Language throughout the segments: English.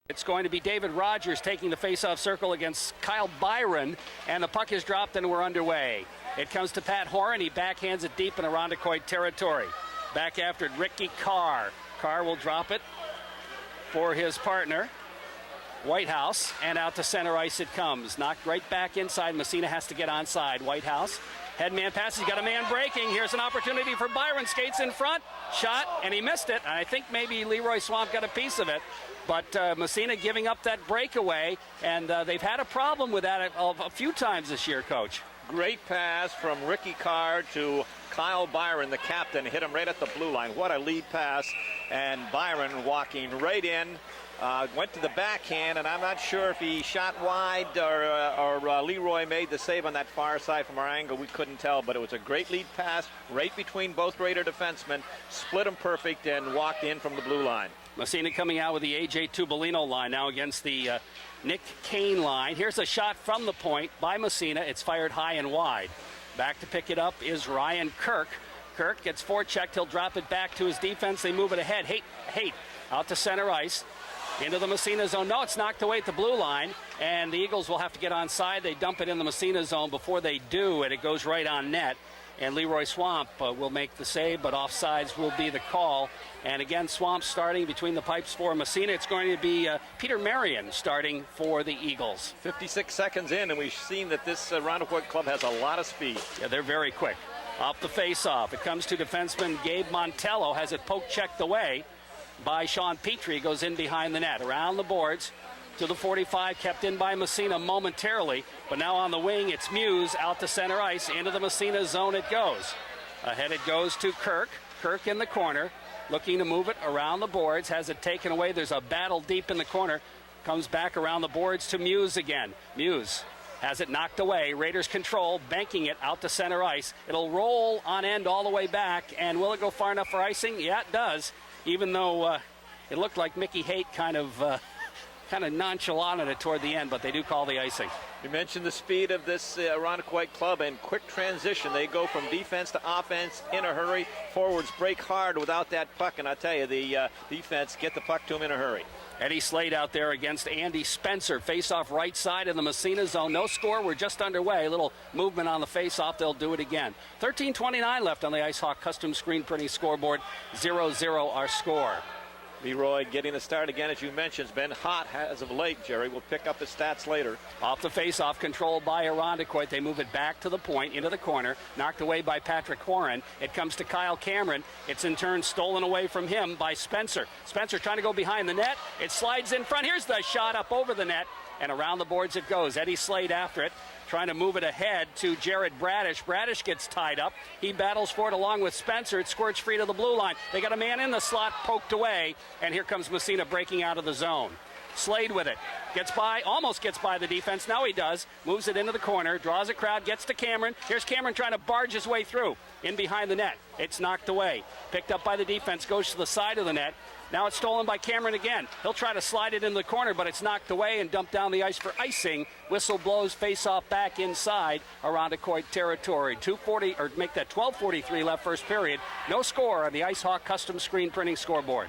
It's going to be David Rogers taking the face-off circle against Kyle Byron, and the puck is dropped and we're underway. It comes to Pat Horan. He backhands it deep in Irondequoit territory. Back after it, Ricky Carr. Carr will drop it for his partner, Whitehouse, and out to center ice it comes. Knocked right back inside. Massena has to get onside. Whitehouse, headman pass. He's got a man breaking. Here's an opportunity for Byron. Skates in front. Shot, and he missed it. I think maybe Leroy Swamp got a piece of it. But Massena giving up that breakaway, and they've had a problem with that a few times this year, Coach. Great pass from Ricky Carr to Kyle Byron, the captain, hit him right at the blue line. What a lead pass, and Byron walking right in, went to the backhand, and I'm not sure if he shot wide or Leroy made the save on that far side from our angle. We couldn't tell, but it was a great lead pass right between both Raider defensemen, split them perfect, and walked in from the blue line. Massena coming out with the A.J. Tubolino line now against the Nick Kane line. Here's a shot from the point by Massena. It's fired high and wide. Back to pick it up is Ryan Kirk. Kirk gets forechecked. He'll drop it back to his defense. They move it ahead. Haight out to center ice. Into the Massena zone. No, it's knocked away at the blue line, and the Eagles will have to get onside. They dump it in the Massena zone. Before they do, and it goes right on net. And Leroy Swamp will make the save, but offsides will be the call. And again, Swamp starting between the pipes for Massena. It's going to be Peter Marion starting for the Eagles. 56 seconds in, and we've seen that this Irondequoit club has a lot of speed. Yeah, they're very quick. Off the face-off, it comes to defenseman Gabe Montello. Has it poke-checked away by Sean Petrie. Goes in behind the net. Around the boards to the 45, kept in by Massena momentarily. But now on the wing, it's Muse out to center ice. Into the Massena zone it goes. Ahead it goes to Kirk. Kirk in the corner, looking to move it around the boards. Has it taken away. There's a battle deep in the corner. Comes back around the boards to Muse again. Muse has it knocked away. Raiders control, banking it out to center ice. It'll roll on end all the way back. And will it go far enough for icing? Yeah, it does. Even though it looked like Mickey Haight kind of nonchalant it toward the end, but they do call the icing. You mentioned the speed of this Irondequoit club and quick transition. They go from defense to offense in a hurry. Forwards break hard without that puck, and I tell you, the defense get the puck to them in a hurry. Eddie Slade out there against Andy Spencer. Face-off right side in the Massena zone. No score. We're just underway. A little movement on the face-off. They'll do it again. 13:29 left on the Ice Hawk custom screen printing scoreboard. 0-0 our score. Leroy getting the start again, as you mentioned. It's been hot as of late, Jerry. We'll pick up the stats later. Off the face-off, controlled by Irondequoit. They move it back to the point, into the corner. Knocked away by Patrick Horan. It comes to Kyle Cameron. It's in turn stolen away from him by Spencer. Spencer trying to go behind the net. It slides in front. Here's the shot up over the net. And around the boards it goes. Eddie Slade after it, trying to move it ahead to Jared Bradish. Bradish gets tied up. He battles for it along with Spencer. It squirts free to the blue line. They got a man in the slot, poked away, and here comes Massena breaking out of the zone. Slade with it. Gets by, almost gets by the defense. Now he does. Moves it into the corner, draws a crowd, gets to Cameron. Here's Cameron trying to barge his way through. In behind the net. It's knocked away. Picked up by the defense, goes to the side of the net. Now it's stolen by Cameron again. He'll try to slide it in the corner, but it's knocked away and dumped down the ice for icing. Whistle blows, face-off back inside Irondequoit territory. 12:43 left first period. No score on the Ice Hawk custom screen printing scoreboard.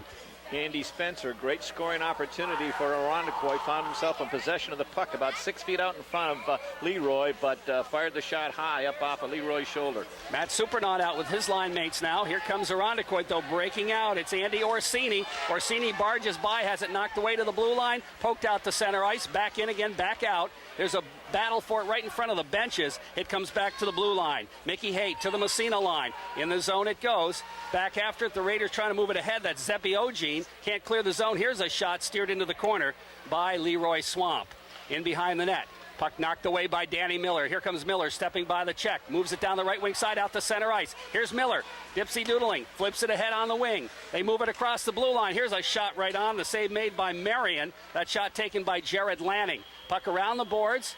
Andy Spencer, great scoring opportunity for Irondequoit. Found himself in possession of the puck about 6 feet out in front of Leroy, but fired the shot high up off of Leroy's shoulder. Matt Supernaut out with his line mates now. Here comes Irondequoit, though, breaking out. It's Andy Orsini. Orsini barges by, has it knocked away to the blue line, poked out to center ice, back in again, back out. There's a battle for it right in front of the benches. It comes back to the blue line. Mickey Haight to the Massena line. In the zone it goes. Back after it, the Raiders trying to move it ahead. That's Zepi Ogene. Can't clear the zone. Here's a shot steered into the corner by Leroy Swamp. In behind the net. Puck knocked away by Danny Miller. Here comes Miller stepping by the check. Moves it down the right wing side out to center ice. Here's Miller. Dipsy doodling. Flips it ahead on the wing. They move it across the blue line. Here's a shot right on. The save made by Marion. That shot taken by Jared Lanning. Puck around the boards.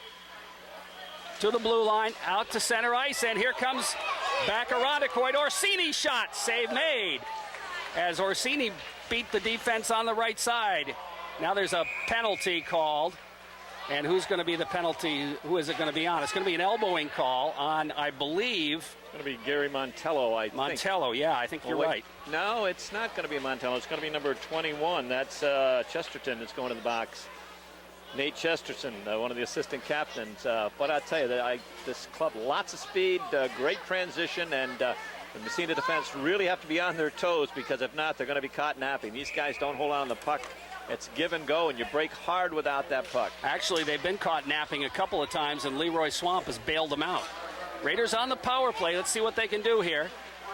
To the blue line. Out to center ice. And here comes back Irondequoit. Orsini shot. Save made. As Orsini beat the defense on the right side. Now there's a penalty called And who's going to be the penalty? Who is it going to be on? It's going to be an elbowing call on, I believe. It's going to be Gary Montello, I think. Montello, yeah, I think you're right. No, it's not going to be Montello. It's going to be number 21. That's Chesterton that's going to the box. Nate Chesterton, one of the assistant captains. But I'll tell you, this club, lots of speed, great transition, and the Massena defense really have to be on their toes, because if not, they're going to be caught napping. These guys don't hold on to the puck. It's give and go, and you break hard without that puck. Actually, they've been caught napping a couple of times, and Leroy Swamp has bailed them out. Raiders on the power play. Let's see what they can do here.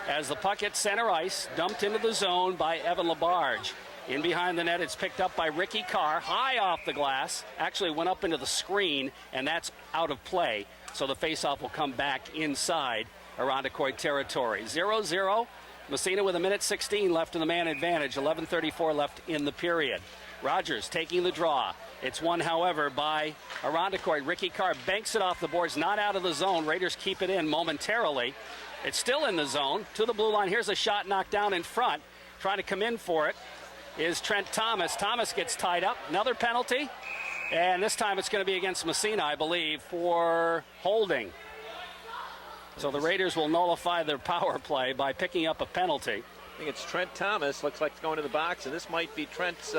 As the puck hits center ice, dumped into the zone by Evan Labarge. In behind the net, it's picked up by Ricky Carr, high off the glass. Actually went up into the screen, and that's out of play. So the faceoff will come back inside Irondequoit territory. 0-0. Massena with 1:16 left in the man advantage. 11:34 left in the period. Rogers taking the draw. It's won, however, by Irondequoit. Ricky Carr banks it off the boards, not out of the zone. Raiders keep it in momentarily. It's still in the zone. To the blue line. Here's a shot knocked down in front. Trying to come in for it is Trent Thomas. Thomas gets tied up. Another penalty. And this time it's going to be against Massena, I believe, for holding. So the Raiders will nullify their power play by picking up a penalty. I think it's Trent Thomas. Looks like it's going to the box, and this might be Trent's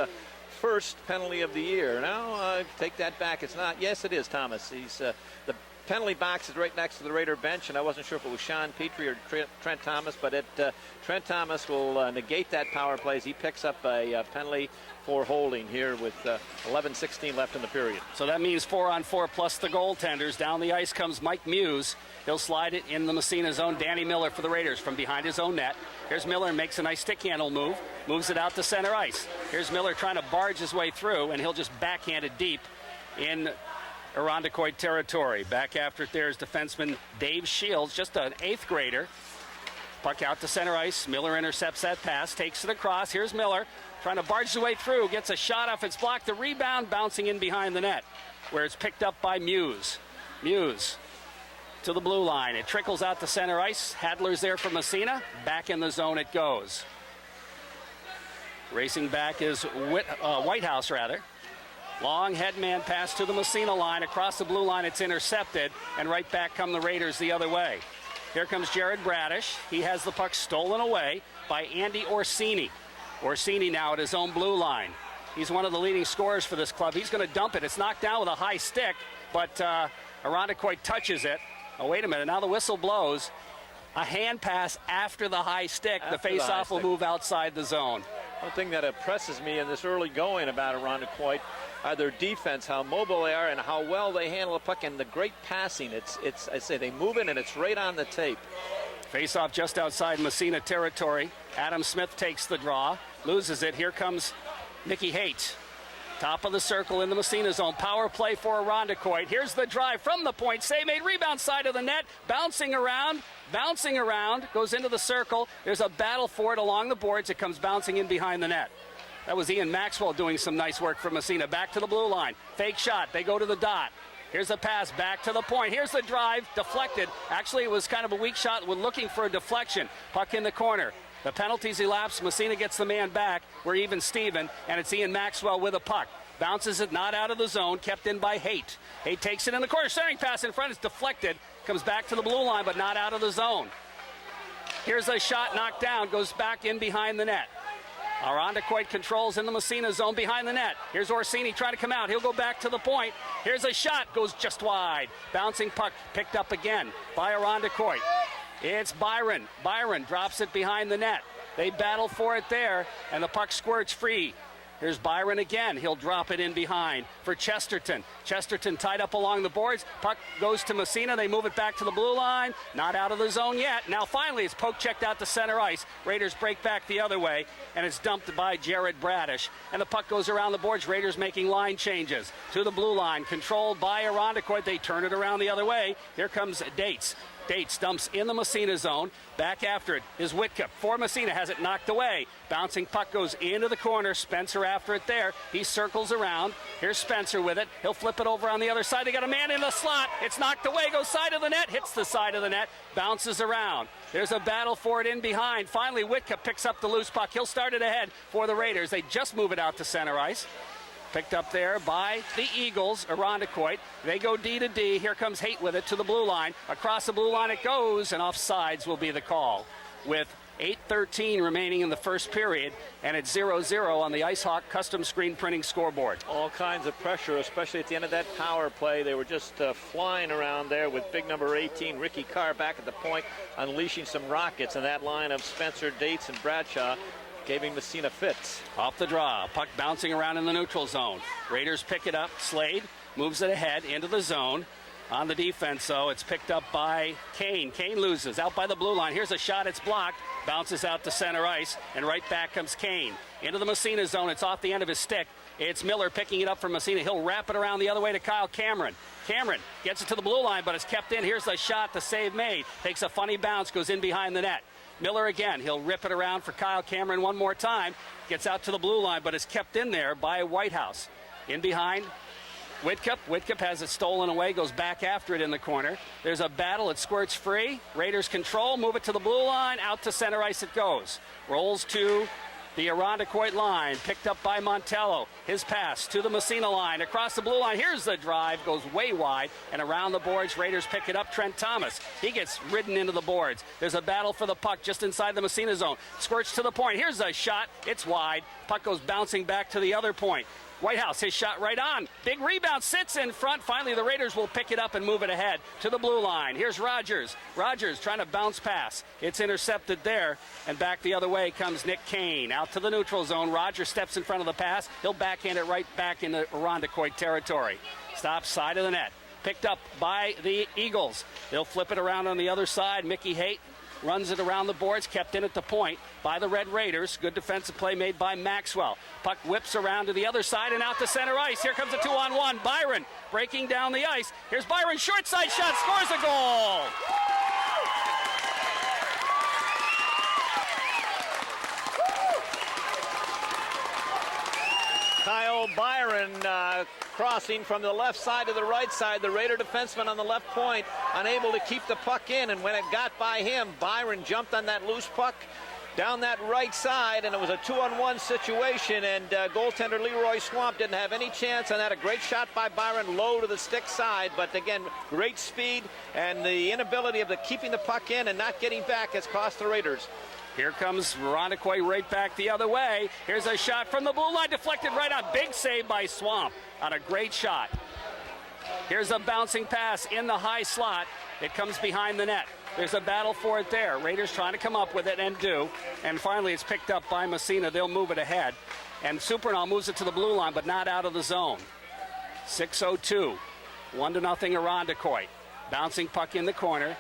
first penalty of the year. Now, take that back. It's not. Yes, it is Thomas. He's the penalty box is right next to the Raider bench, and I wasn't sure if it was Sean Petrie or Trent Thomas, but Trent Thomas will negate that power play as he picks up a penalty for holding here with 11:16 left in the period. So that means 4-on-4 plus the goaltenders. Down the ice comes Mike Muse. He'll slide it in the Massena zone. Danny Miller for the Raiders from behind his own net. Here's Miller, makes a nice stick handle move. Moves it out to center ice. Here's Miller trying to barge his way through, and he'll just backhand it deep in Irondequoit territory. Back after it, there's defenseman Dave Shields, just an 8th grader. Puck out to center ice. Miller intercepts that pass, takes it across. Here's Miller trying to barge his way through, gets a shot off. It's blocked. The rebound bouncing in behind the net, where it's picked up by Muse. Muse to the blue line. It trickles out to center ice. Hadler's there for Massena. Back in the zone it goes. Racing back is Whitehouse, rather. Long headman pass to the Massena line. Across the blue line, it's intercepted. And right back come the Raiders the other way. Here comes Jared Bradish. He has the puck stolen away by Andy Orsini. Orsini now at his own blue line. He's one of the leading scorers for this club. He's going to dump it. It's knocked down with a high stick, but Irondequoit touches it. Oh, wait a minute. Now the whistle blows. A hand pass after the high stick. The face-off will move outside the zone. One thing that impresses me in this early going about Irondequoit are their defense, how mobile they are and how well they handle the puck, and the great passing. It's I say they move it and it's right on the tape. Face-off just outside Massena territory. Adam Smith takes the draw, loses it. Here comes Nicky Haight. Top of the circle in the Massena zone. Power play for Irondequoit. Here's the drive from the point. Save made. Rebound side of the net. Bouncing around. Goes into the circle. There's a battle for it along the boards. It comes bouncing in behind the net. That was Ian Maxwell doing some nice work for Massena. Back to the blue line. Fake shot. They go to the dot. Here's a pass back to the point. Here's the drive. Deflected. Actually, it was kind of a weak shot. We're looking for a deflection. Puck in the corner. The penalties elapse. Massena gets the man back. We're even Steven, and it's Ian Maxwell with a puck. Bounces it not out of the zone, kept in by Haight. Haight takes it in the corner. Centering pass in front. It's deflected. Comes back to the blue line, but not out of the zone. Here's a shot knocked down. Goes back in behind the net. Irondequoit controls in the Massena zone behind the net. Here's Orsini trying to come out. He'll go back to the point. Here's a shot. Goes just wide. Bouncing puck picked up again by Irondequoit. It's Byron. Byron drops it behind the net. They battle for it there, and the puck squirts free. Here's Byron again. He'll drop it in behind for Chesterton. Chesterton tied up along the boards. Puck goes to Massena. They move it back to the blue line. Not out of the zone yet. Now finally it's poke checked out to center ice. Raiders break back the other way, and it's dumped by Jared Bradish. And the puck goes around the boards. Raiders making line changes to the blue line. Controlled by Irondequoit. They turn it around the other way. Here comes Dates. Dates dumps in the Massena zone. Back after it is Whitcup. For Massena, has it knocked away. Bouncing puck goes into the corner. Spencer after it there. He circles around. Here's Spencer with it. He'll flip it over on the other side. They got a man in the slot. It's knocked away. Goes side of the net. Hits the side of the net. Bounces around. There's a battle for it in behind. Finally, Whitcup picks up the loose puck. He'll start it ahead for the Raiders. They just move it out to center ice. Picked up there by the Eagles, Irondequoit. They go D to D. Here comes Haight with it to the blue line. Across the blue line it goes, and offsides will be the call. With 8:13 remaining in the first period, and it's 0-0 on the IceHawk custom screen printing scoreboard. All kinds of pressure, especially at the end of that power play. They were just flying around there with big number 18, Ricky Carr, back at the point, unleashing some rockets, and that line of Spencer, Dates, and Bradshaw giving Massena fits. Off the draw, puck bouncing around in the neutral zone. Raiders pick it up. Slade moves it ahead into the zone. On the defense, though, it's picked up by Kane. Kane loses out by the blue line. Here's a shot. It's blocked. Bounces out to center ice, and right back comes Kane. Into the Massena zone. It's off the end of his stick. It's Miller picking it up from Massena. He'll wrap it around the other way to Kyle Cameron. Cameron gets it to the blue line, but it's kept in. Here's the shot. The save made. Takes a funny bounce, goes in behind the net. Miller again. He'll rip it around for Kyle Cameron one more time. Gets out to the blue line, but it's kept in there by Whitehouse. In behind Whitcup. Whitcup has it stolen away, goes back after it in the corner. There's a battle. It squirts free. Raiders control, move it to the blue line. Out to center ice it goes. Rolls to the Irondequoit line, picked up by Montello. His pass to the Massena line, across the blue line. Here's the drive, goes way wide, and around the boards. Raiders pick it up. Trent Thomas, he gets ridden into the boards. There's a battle for the puck just inside the Massena zone. Squirts to the point. Here's a shot. It's wide. Puck goes bouncing back to the other point. Whitehouse, his shot right on. Big rebound, sits in front. Finally, the Raiders will pick it up and move it ahead to the blue line. Here's Rogers. Rogers trying to bounce pass. It's intercepted there, and back the other way comes Nick Kane. Out to the neutral zone. Rogers steps in front of the pass. He'll backhand it right back into Irondequoit territory. Stops side of the net. Picked up by the Eagles. They'll flip it around on the other side. Mickey Haight runs it around the boards, kept in at the point by the Red Raiders. Good defensive play made by Maxwell. Puck whips around to the other side and out to center ice. Here comes a 2-on-1. Byron breaking down the ice. Here's Byron, short side shot, scores a goal. Kyle Byron crossing from the left side to the right side. The Raider defenseman on the left point unable to keep the puck in, and when it got by him, Byron jumped on that loose puck down that right side, and it was a 2-on-1 situation, and goaltender Leroy Swamp didn't have any chance on that. A great shot by Byron, low to the stick side, but again, great speed, and the inability of keeping the puck in and not getting back has cost the Raiders. Here comes Irondequoit right back the other way. Here's a shot from the blue line, deflected right on. Big save by Swamp on a great shot. Here's a bouncing pass in the high slot. It comes behind the net. There's a battle for it there. Raiders trying to come up with it and do. And finally, it's picked up by Massena. They'll move it ahead. And Supernall moves it to the blue line, but not out of the zone. 6:02. 1-0 Irondequoit. Bouncing puck in the corner.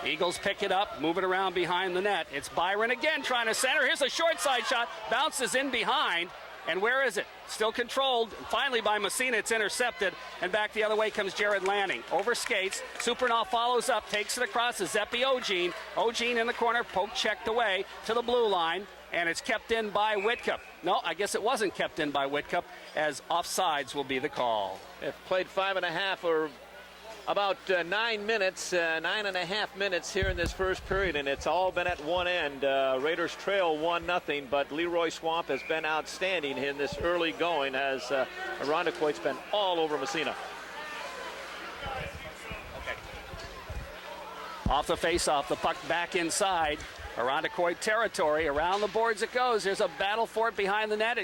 Eagles pick it up, move it around behind the net. It's Byron again trying to center. Here's a short side shot. Bounces in behind. And where is it? Still controlled. Finally by Massena, it's intercepted. And back the other way comes Jared Lanning. Over skates. Supernall follows up, takes it across to Zepi Ogene. Ogene in the corner, poke checked away to the blue line. And it's kept in by Whitcup. No, I guess it wasn't kept in by Whitcup, as offsides will be the call. They've played 5.5 or about 9 minutes, 9.5 minutes here in this first period, and it's all been at one end. Raiders trail 1-0, but Leroy Swamp has been outstanding in this early going as Irondequoit's been all over Massena. Okay. Off the face-off, the puck back inside Irondequoit territory. Around the boards it goes. There's a battle for it behind the net.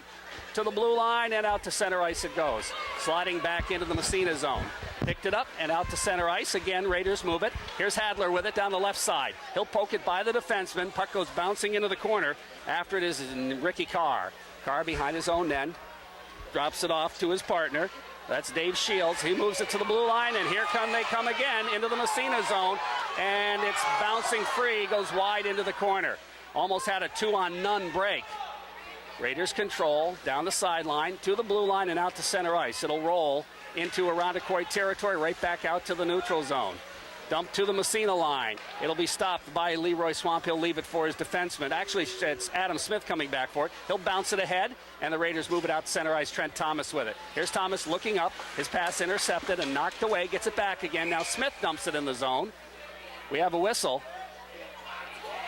To the blue line and out to center ice it goes. Sliding back into the Massena zone. Picked it up and out to center ice. Again, Raiders move it. Here's Hadler with it down the left side. He'll poke it by the defenseman. Puck goes bouncing into the corner. After it is Ricky Carr. Carr behind his own end. Drops it off to his partner. That's Dave Shields. He moves it to the blue line, and here they come again into the Massena zone. And it's bouncing free, goes wide into the corner. Almost had a 2-on-none break. Raiders control down the sideline to the blue line and out to center ice. It'll roll into Irondequoit territory, right back out to the neutral zone. Dumped to the Massena line. It'll be stopped by Leroy Swamp. He'll leave it for his defenseman. Actually, it's Adam Smith coming back for it. He'll bounce it ahead, and the Raiders move it out to center ice. Trent Thomas with it. Here's Thomas looking up. His pass intercepted and knocked away. Gets it back again. Now Smith dumps it in the zone. We have a whistle.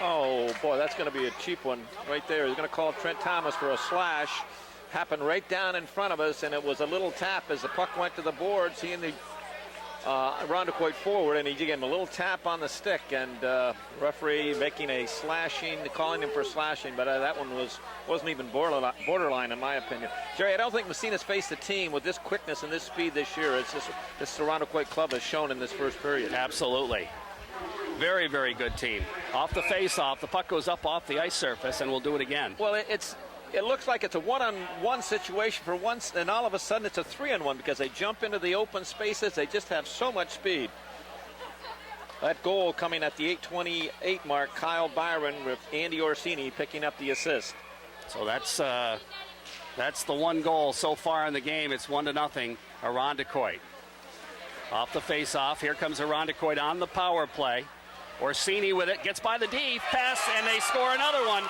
Oh, boy, that's going to be a cheap one right there. He's going to call Trent Thomas for a slash. happened right down in front of us, and it was a little tap as the puck went to the board, seeing the Irondequoit forward, and he gave him a little tap on the stick, and referee making a slashing, calling him for slashing, but that one wasn't even borderline in my opinion. Jerry, I don't think Massena's faced a team with this quickness and this speed this year. It's just this Irondequoit club has shown in this first period. Absolutely. Very, very good team. Off the face-off, the puck goes up off the ice surface, and we'll do it again. Well, it looks like it's a one-on-one situation for once, and all of a sudden it's a three-on-one because they jump into the open spaces. They just have so much speed. That goal coming at the 8:28 mark, Kyle Byron with Andy Orsini picking up the assist. So that's the one goal so far in the game. It's 1-0, Irondequoit. Off the face-off, here comes Irondequoit on the power play. Orsini with it, gets by the D, pass, and they score another one.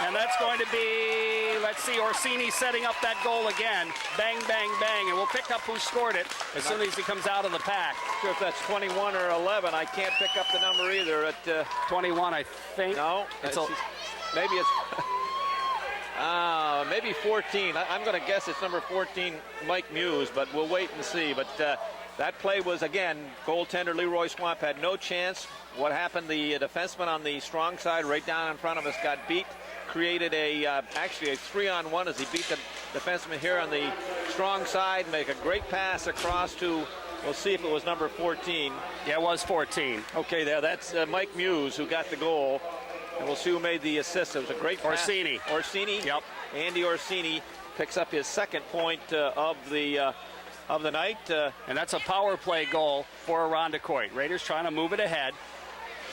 And that's going to be, let's see, Orsini setting up that goal again. Bang, bang, bang. And we'll pick up who scored it as soon as he comes out of the pack. Sure if that's 21 or 11. I can't pick up the number either. At 21, I think. No, maybe it's maybe 14. I'm going to guess it's number 14, Mike Muse, but we'll wait and see. But that play was, again, goaltender Leroy Swamp had no chance. What happened, the defenseman on the strong side right down in front of us got beat. Created actually a 3-on-1 as he beat the defenseman here on the strong side. Make a great pass across to, we'll see if it was number 14. Yeah, it was 14. Okay, that's Mike Muse who got the goal. And we'll see who made the assist. It was a great pass. Orsini. Orsini. Yep. Andy Orsini picks up his second point of the night. And that's a power play goal for Irondequoit. Raiders trying to move it ahead.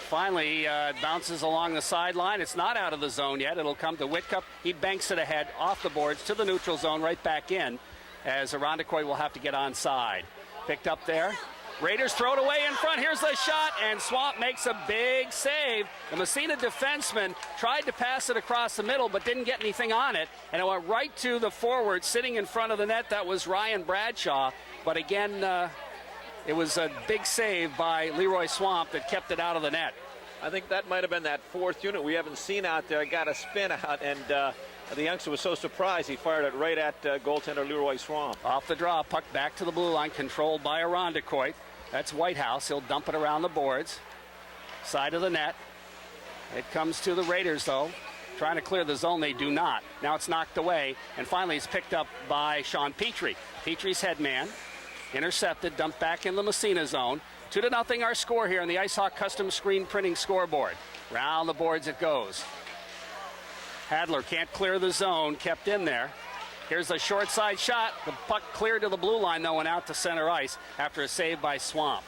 Finally, it bounces along the sideline. It's not out of the zone yet. It'll come to Whitcup. He banks it ahead off the boards to the neutral zone, right back in, as Irondequoit will have to get onside. Picked up there. Raiders throw it away in front. Here's the shot, and Swamp makes a big save. The Massena defenseman tried to pass it across the middle, but didn't get anything on it, and it went right to the forward sitting in front of the net. That was Ryan Bradshaw, but again, it was a big save by Leroy Swamp that kept it out of the net. I think that might have been that fourth unit we haven't seen out there. Got a spin out, and the youngster was so surprised he fired it right at goaltender Leroy Swamp. Off the draw, puck back to the blue line, controlled by Irondequoit. That's Whitehouse. He'll dump it around the boards. Side of the net. It comes to the Raiders, though. Trying to clear the zone, they do not. Now it's knocked away, and finally it's picked up by Sean Petrie. Petrie's head man. Intercepted, dumped back in the Massena zone. 2-0 our score here on the Ice Hawk custom screen printing scoreboard. Round the boards it goes. Hadler can't clear the zone, kept in there. Here's a short side shot. The puck cleared to the blue line, though, and out to center ice after a save by Swamp.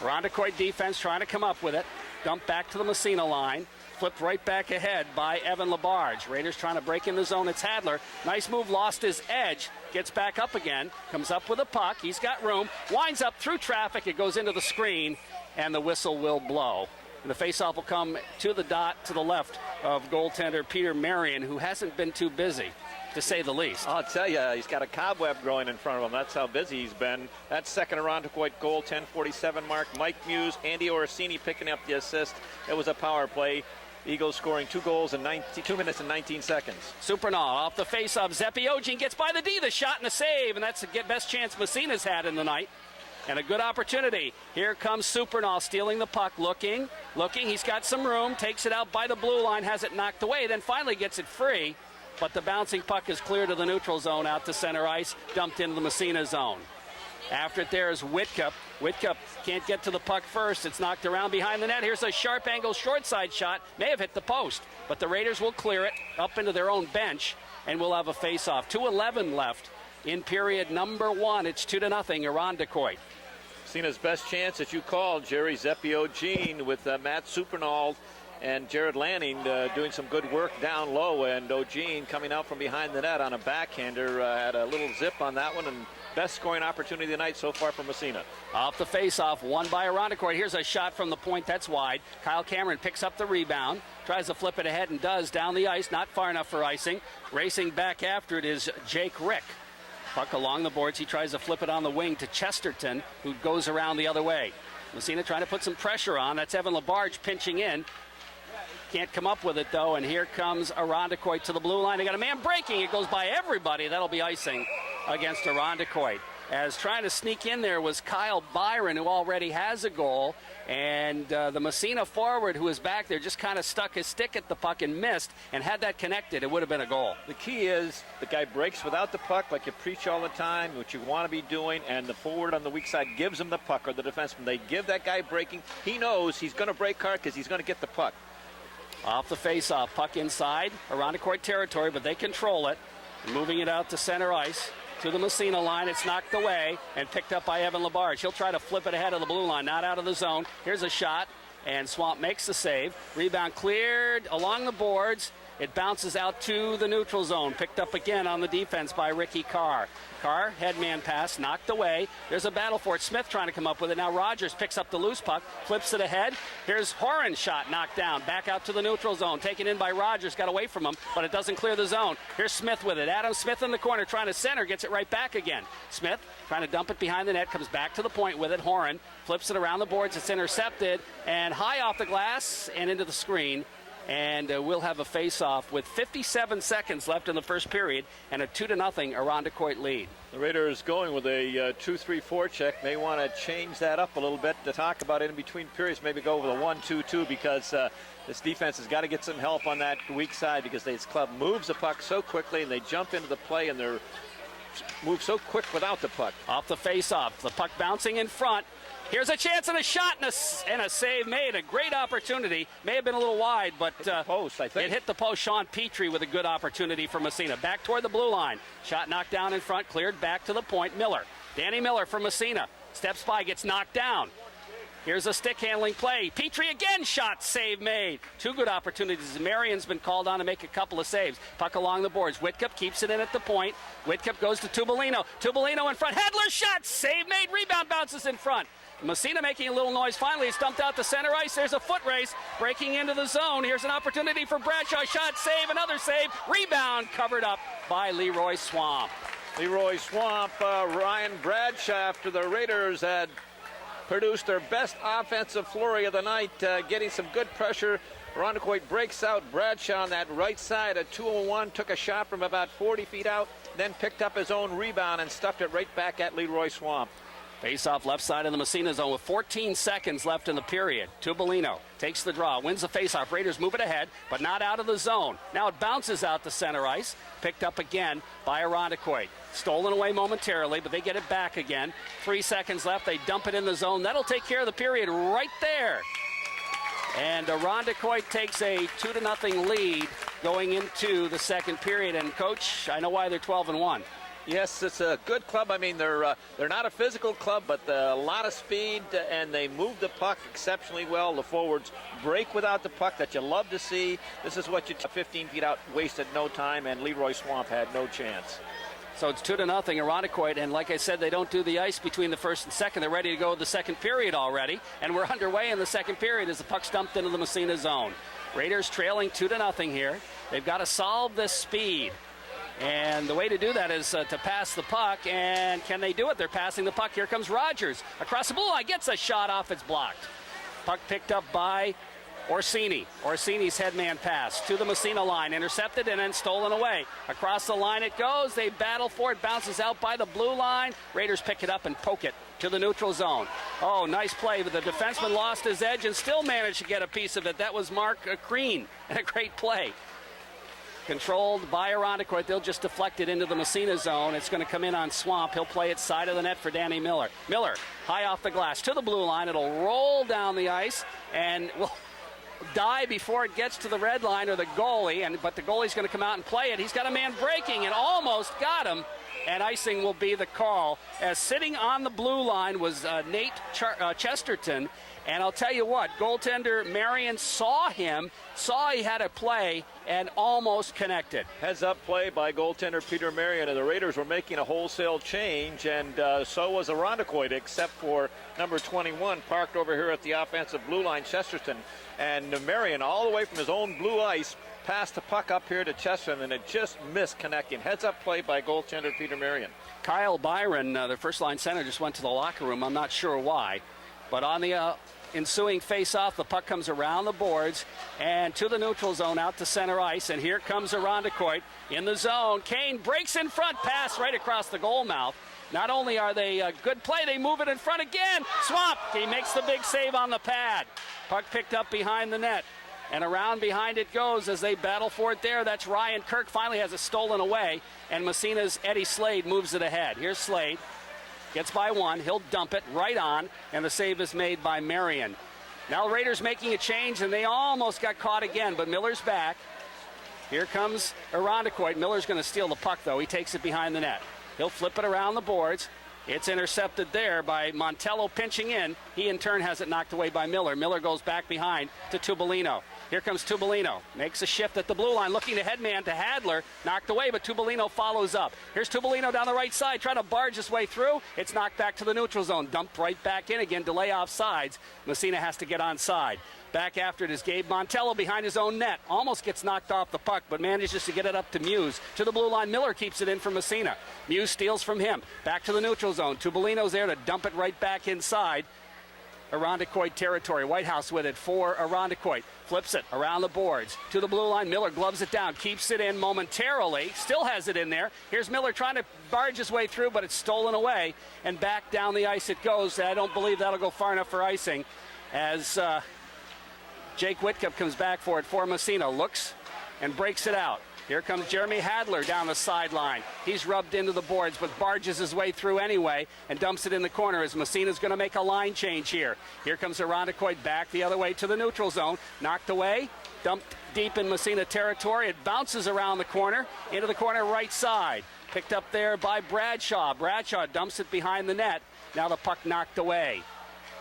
Irondequoit defense trying to come up with it. Dumped back to the Massena line. Flipped right back ahead by Evan Labarge. Raiders trying to break in the zone. It's Hadler. Nice move, lost his edge. Gets back up again. Comes up with a puck. He's got room. Winds up through traffic. It goes into the screen, and the whistle will blow. And the faceoff will come to the dot to the left of goaltender Peter Marion, who hasn't been too busy, to say the least. I'll tell you, he's got a cobweb growing in front of him. That's how busy he's been. That second Irondequoit goal, 10:47 mark. Mike Muse, Andy Orsini picking up the assist. It was a power play. Eagles scoring 2 goals in 2 minutes and 19 seconds. Supernal off the face-off. Zepiogin gets by the D, the shot and the save, and that's the best chance Massena's had in the night. And a good opportunity. Here comes Supernal stealing the puck, looking. He's got some room, takes it out by the blue line, has it knocked away, then finally gets it free. But the bouncing puck is clear to the neutral zone, out to center ice, dumped into the Massena zone. After it there is Whitcup. Whitcup can't get to the puck first. It's knocked around behind the net. Here's a sharp angle short side shot. May have hit the post, but the Raiders will clear it up into their own bench, and we'll have a face-off. 2:11 left in period number 1. It's 2-0 Irondequoit. Massena's best chance that you called, Jerry. Zepiogin with Matt Supernal and Jared Lanning doing some good work down low, and O'Gene coming out from behind the net on a backhander. Had a little zip on that one, and best scoring opportunity of the night so far for Massena. Off the face-off, won by Irondequoit. Here's a shot from the point that's wide. Kyle Cameron picks up the rebound, tries to flip it ahead and does down the ice, not far enough for icing. Racing back after it is Jake Rick. Puck along the boards. He tries to flip it on the wing to Chesterton, who goes around the other way. Massena trying to put some pressure on. That's Evan Labarge pinching in. Can't come up with it, though, and here comes Irondequoit to the blue line. They got a man breaking. It goes by everybody. That'll be icing against Irondequoit. As trying to sneak in there was Kyle Byron, who already has a goal. And the Massena forward, who is back there, just kind of stuck his stick at the puck and missed. And had that connected, it would have been a goal. The key is the guy breaks without the puck, like you preach all the time, which you want to be doing, and the forward on the weak side gives him the puck, or the defenseman. They give that guy breaking. He knows he's going to break hard because he's going to get the puck. Off the face-off, puck inside Irondequoit territory, but they control it. Moving it out to center ice. To the Massena line, it's knocked away and picked up by Evan Labarge. He'll try to flip it ahead of the blue line, not out of the zone. Here's a shot, and Swamp makes the save. Rebound cleared along the boards. It bounces out to the neutral zone. Picked up again on the defense by Ricky Carr. Carr, headman pass, knocked away. There's a battle for it. Smith trying to come up with it. Now Rogers picks up the loose puck, flips it ahead. Here's Horan's shot, knocked down. Back out to the neutral zone. Taken in by Rogers, got away from him, but it doesn't clear the zone. Here's Smith with it. Adam Smith in the corner trying to center, gets it right back again. Smith trying to dump it behind the net, comes back to the point with it. Horan flips it around the boards. It's intercepted, and high off the glass and into the screen. And we'll have a face-off with 57 seconds left in the first period and a 2-0 Irondequoit lead. The Raiders going with a 2-3-4 check. May want to change that up a little bit to talk about it in between periods. Maybe go with a 1-2-2 because this defense has got to get some help on that weak side because this club moves the puck so quickly and they jump into the play and they're move so quick without the puck. Off the face-off, the puck bouncing in front. Here's a chance and a shot and a save made. A great opportunity. May have been a little wide, but post, I think. It hit the post. Sean Petrie with a good opportunity for Massena. Back toward the blue line. Shot knocked down in front, cleared back to the point. Miller. Danny Miller from Massena. Steps by, gets knocked down. Here's a stick handling play. Petrie again, shot, save made. Two good opportunities. Marion's been called on to make a couple of saves. Puck along the boards. Whitcup keeps it in at the point. Whitcup goes to Tubolino. Tubolino in front. Hedler shot, save made. Rebound bounces in front. Massena making a little noise. Finally, it's dumped out to center ice. There's a foot race breaking into the zone. Here's an opportunity for Bradshaw. Shot, save, another save. Rebound covered up by Leroy Swamp. Leroy Swamp, Ryan Bradshaw, after the Raiders had produced their best offensive flurry of the night, getting some good pressure. Irondequoit breaks out. Bradshaw on that right side at 2-on-1, took a shot from about 40 feet out, then picked up his own rebound and stuffed it right back at Leroy Swamp. Face-off left side of the Massena zone with 14 seconds left in the period. Tubolino takes the draw, wins the face-off. Raiders move it ahead, but not out of the zone. Now it bounces out to center ice, picked up again by Irondequoit. Stolen away momentarily, but they get it back again. 3 seconds left. They dump it in the zone. That'll take care of the period right there. And Irondequoit takes a 2-0 lead going into the second period. And, Coach, I know why they're 12-1. Yes, it's a good club. I mean, they're not a physical club, but a lot of speed, and they move the puck exceptionally well. The forwards break without the puck that you love to see. This is what you 15 feet out, wasted no time, and Leroy Swamp had no chance. So it's 2-0 Irondequoit, and like I said, they don't do the ice between the first and second. They're ready to go to the second period already, and we're underway in the second period as the puck's dumped into the Massena zone. Raiders trailing 2-0 here. They've got to solve this speed. And the way to do that is to pass the puck, and can they do it? They're passing the puck. Here comes Rogers. Across the blue line, gets a shot off, it's blocked. Puck picked up by Orsini. Orsini's headman pass to the Massena line, intercepted and then stolen away. Across the line it goes. They battle for it, bounces out by the blue line. Raiders pick it up and poke it to the neutral zone. Oh, nice play, but the defenseman lost his edge and still managed to get a piece of it. That was Mark Crean, and a great play. Controlled by Irondequoit. They'll just deflect it into the Massena zone. It's going to come in on Swamp. He'll play it side of the net for Danny Miller. Miller, high off the glass to the blue line. It'll roll down the ice and will die before it gets to the red line or the goalie. But the goalie's going to come out and play it. He's got a man breaking and almost got him. And icing will be the call. As sitting on the blue line was Nate Chesterton. And I'll tell you what, goaltender Marion saw he had a play, and almost connected. Heads-up play by goaltender Peter Marion, and the Raiders were making a wholesale change, and so was Irondequoit, except for number 21, parked over here at the offensive blue line, Chesterton. And Marion, all the way from his own blue ice, passed the puck up here to Chesterton, and it just missed connecting. Heads-up play by goaltender Peter Marion. Kyle Byron, their first-line center, just went to the locker room. I'm not sure why. But on the ensuing face-off. The puck comes around the boards and to the neutral zone out to center ice. And here comes Irondequoit in the zone. Kane breaks in front, pass right across the goal mouth. Not only are they a good play, they move it in front again. Swamp, he makes the big save on the pad. Puck picked up behind the net. And around behind it goes as they battle for it there. That's Ryan Kirk, finally has it stolen away. And Massena's Eddie Slade moves it ahead. Here's Slade. Gets by one. He'll dump it right on. And the save is made by Marion. Now the Raiders making a change, and they almost got caught again. But Miller's back. Here comes Irondequoit. Miller's going to steal the puck, though. He takes it behind the net. He'll flip it around the boards. It's intercepted there by Montello pinching in. He, in turn, has it knocked away by Miller. Miller goes back behind to Tubolino. Here comes Tubolino. Makes a shift at the blue line, looking to headman to Hadler. Knocked away, but Tubolino follows up. Here's Tubolino down the right side, trying to barge his way through. It's knocked back to the neutral zone. Dumped right back in again. Delay off sides. Massena has to get onside. Back after it is Gabe Montello behind his own net. Almost gets knocked off the puck, but manages to get it up to Muse. To the blue line, Miller keeps it in for Massena. Muse steals from him. Back to the neutral zone. Tubolino's there to dump it right back inside Irondequoit territory. Whitehouse with it for Irondequoit. Flips it around the boards. To the blue line, Miller gloves it down. Keeps it in momentarily. Still has it in there. Here's Miller trying to barge his way through, but it's stolen away. And back down the ice it goes. I don't believe that'll go far enough for icing as Jake Whitcup comes back for it for Massena. Looks and breaks it out. Here comes Jeremy Hadler down the sideline. He's rubbed into the boards, but barges his way through anyway and dumps it in the corner as Massena's going to make a line change here. Here comes Irondequoit back the other way to the neutral zone. Knocked away, dumped deep in Massena territory. It bounces around the corner, into the corner right side. Picked up there by Bradshaw. Bradshaw dumps it behind the net. Now the puck knocked away.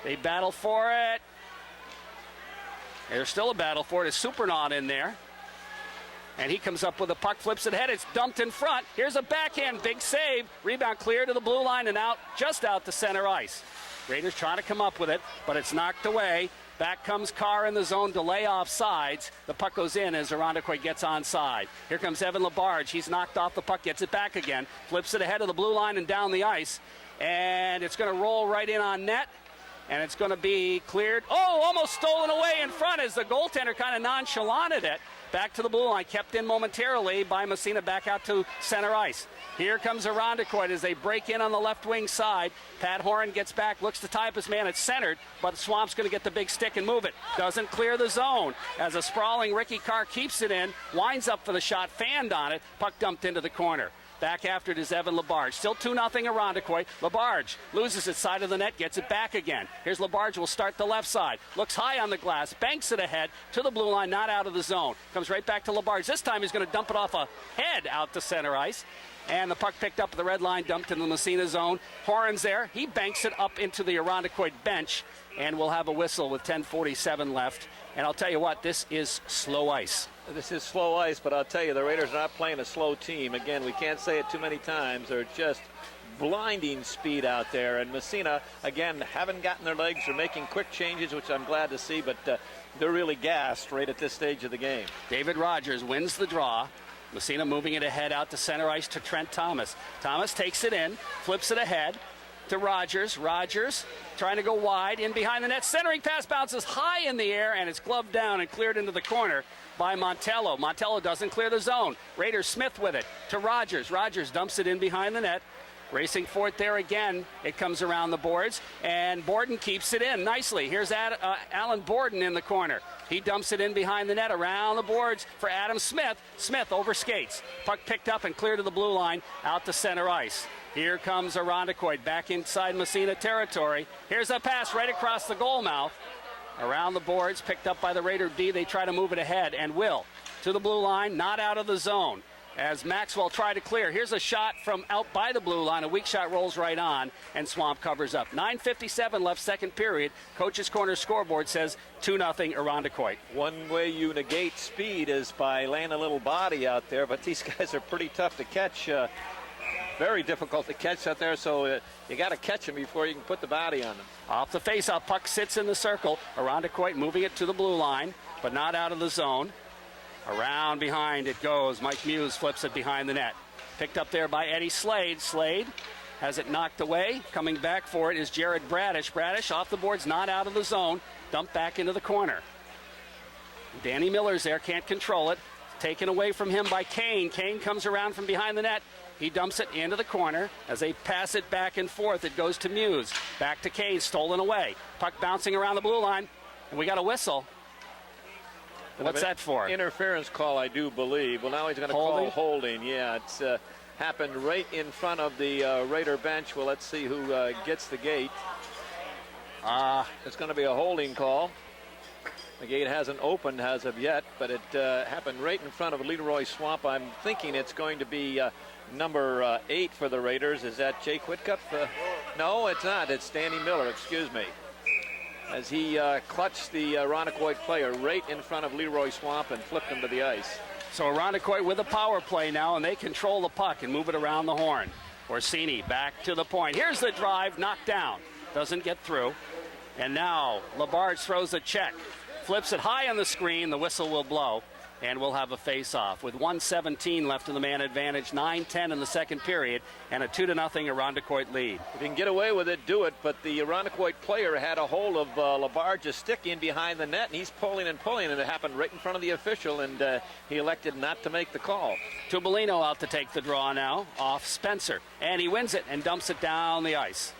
They battle for it. There's still a battle for it. It's Supernaut in there. And he comes up with the puck, flips it ahead. It's dumped in front. Here's a backhand, big save. Rebound clear to the blue line and out, just out to center ice. Raiders trying to come up with it, but it's knocked away. Back comes Carr in the zone, delay off sides. The puck goes in as Irondequoit gets onside. Here comes Evan Labarge. He's knocked off the puck, gets it back again. Flips it ahead of the blue line and down the ice. And it's going to roll right in on net. And it's going to be cleared. Oh, almost stolen away in front as the goaltender kind of nonchalanted it. Back to the blue line, kept in momentarily by Massena, back out to center ice. Here comes Irondequoit as they break in on the left wing side. Pat Horan gets back, looks to tie up his man. It's centered, but Swamp's going to get the big stick and move it. Doesn't clear the zone as a sprawling Ricky Carr keeps it in, winds up for the shot, fanned on it, puck dumped into the corner. Back after it is Evan Labarge. Still 2-0 Irondequoit. Labarge loses its side of the net, gets it back again. Here's Labarge, will start the left side. Looks high on the glass, banks it ahead to the blue line, not out of the zone. Comes right back to Labarge. This time he's going to dump it off a head out to center ice. And the puck picked up at the red line, dumped into the Massena zone. Horan's there. He banks it up into the Irondequoit bench. And we'll have a whistle with 10:47 left. And I'll tell you what, this is slow ice. This is slow ice, but I'll tell you, the Raiders are not playing a slow team. Again, we can't say it too many times. They're just blinding speed out there. And Massena, again, haven't gotten their legs. They're making quick changes, which I'm glad to see, but they're really gassed right at this stage of the game. David Rogers wins the draw. Massena moving it ahead out to center ice to Trent Thomas. Thomas takes it in, flips it ahead to Rogers. Rogers trying to go wide, in behind the net. Centering pass bounces high in the air, and it's gloved down and cleared into the corner by Montello. Montello doesn't clear the zone. Raiders Smith with it to Rogers. Rogers dumps it in behind the net. Racing for it there again. It comes around the boards, and Borden keeps it in nicely. Here's Alan Borden in the corner. He dumps it in behind the net, around the boards for Adam Smith. Smith over skates. Puck picked up and cleared to the blue line, out to center ice. Here comes Irondequoit back inside Massena territory. Here's a pass right across the goal mouth. Around the boards, picked up by the Raider D. They try to move it ahead, and will. To the blue line, not out of the zone. As Maxwell tried to clear. Here's a shot from out by the blue line. A weak shot rolls right on, and Swamp covers up. 9:57 left, second period. Coach's Corner scoreboard says 2-0 Irondequoit. One way you negate speed is by laying a little body out there, but these guys are pretty tough to catch. Very difficult to catch out there, so you got to catch them before you can put the body on them. Off the faceoff, puck sits in the circle. Irondequoit moving it to the blue line, but not out of the zone. Around behind it goes. Mike Muse flips it behind the net. Picked up there by Eddie Slade. Slade has it knocked away. Coming back for it is Jared Bradish. Bradish off the boards, not out of the zone. Dump back into the corner. Danny Miller's there, can't control it. Taken away from him by Kane. Kane comes around from behind the net. He dumps it into the corner. As they pass it back and forth, it goes to Muse. Back to Kane, stolen away. Puck bouncing around the blue line, and we got a whistle. What's that for? Interference call, I do believe. Well, now he's going to call holding. Yeah, it's happened right in front of the Raider bench. Well, let's see who gets the gate. It's going to be a holding call. The gate hasn't opened as of yet, but it happened right in front of Leroy Swamp. I'm thinking it's going to be number 8 for the Raiders. Is that Jake Whitcup? No, it's not. It's Danny Miller, excuse me. As he clutched the Irondequoit player right in front of Leroy Swamp and flipped him to the ice. So Irondequoit with a power play now, and they control the puck and move it around the horn. Orsini back to the point. Here's the drive, knocked down. Doesn't get through. And now Labarge throws a check. Flips it high on the screen. The whistle will blow, and we'll have a face-off. With 1:17 left in the man advantage, 9-10 in the second period, and a 2-0 Irondequoit lead. If you can get away with it, do it, but the Irondequoit player had a hold of Labarge's stick in behind the net, and he's pulling, and it happened right in front of the official, and he elected not to make the call. Tubolino out to take the draw now, off Spencer, and he wins it and dumps it down the ice.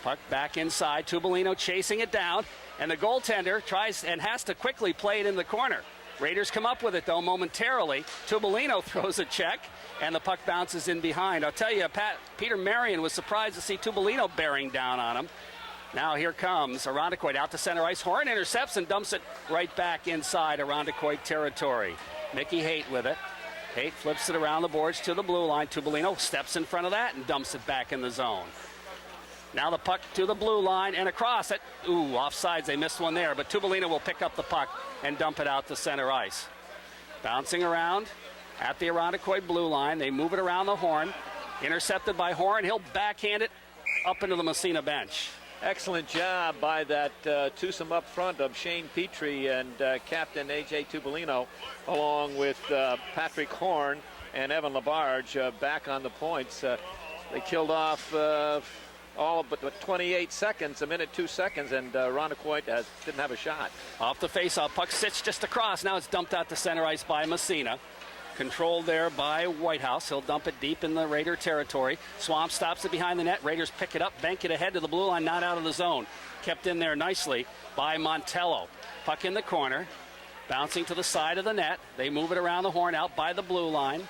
Puck back inside, Tubolino chasing it down, and the goaltender tries and has to quickly play it in the corner. Raiders come up with it, though, momentarily. Tubolino throws a check, and the puck bounces in behind. I'll tell you, Peter Marion was surprised to see Tubolino bearing down on him. Now here comes Irondequoit out to center ice. Horn intercepts and dumps it right back inside Irondequoit territory. Mickey Haight with it. Haight flips it around the boards to the blue line. Tubolino steps in front of that and dumps it back in the zone. Now the puck to the blue line and across it. Ooh, offsides, they missed one there, but Tubolino will pick up the puck and dump it out to center ice. Bouncing around at the Irondequoit blue line. They move it around the horn. Intercepted by Horn. He'll backhand it up into the Massena bench. Excellent job by that twosome up front of Shane Petrie and Captain A.J. Tubolino, along with Patrick Horn and Evan Labarge back on the points. They killed off all but 28 seconds, a minute, 2 seconds, and Irondequoit didn't have a shot. Off the faceoff, puck sits just across. Now it's dumped out to center ice by Massena. Controlled there by Whitehouse. He'll dump it deep in the Raider territory. Swamp stops it behind the net. Raiders pick it up, bank it ahead to the blue line, not out of the zone. Kept in there nicely by Montello. Puck in the corner, bouncing to the side of the net. They move it around the horn out by the blue line.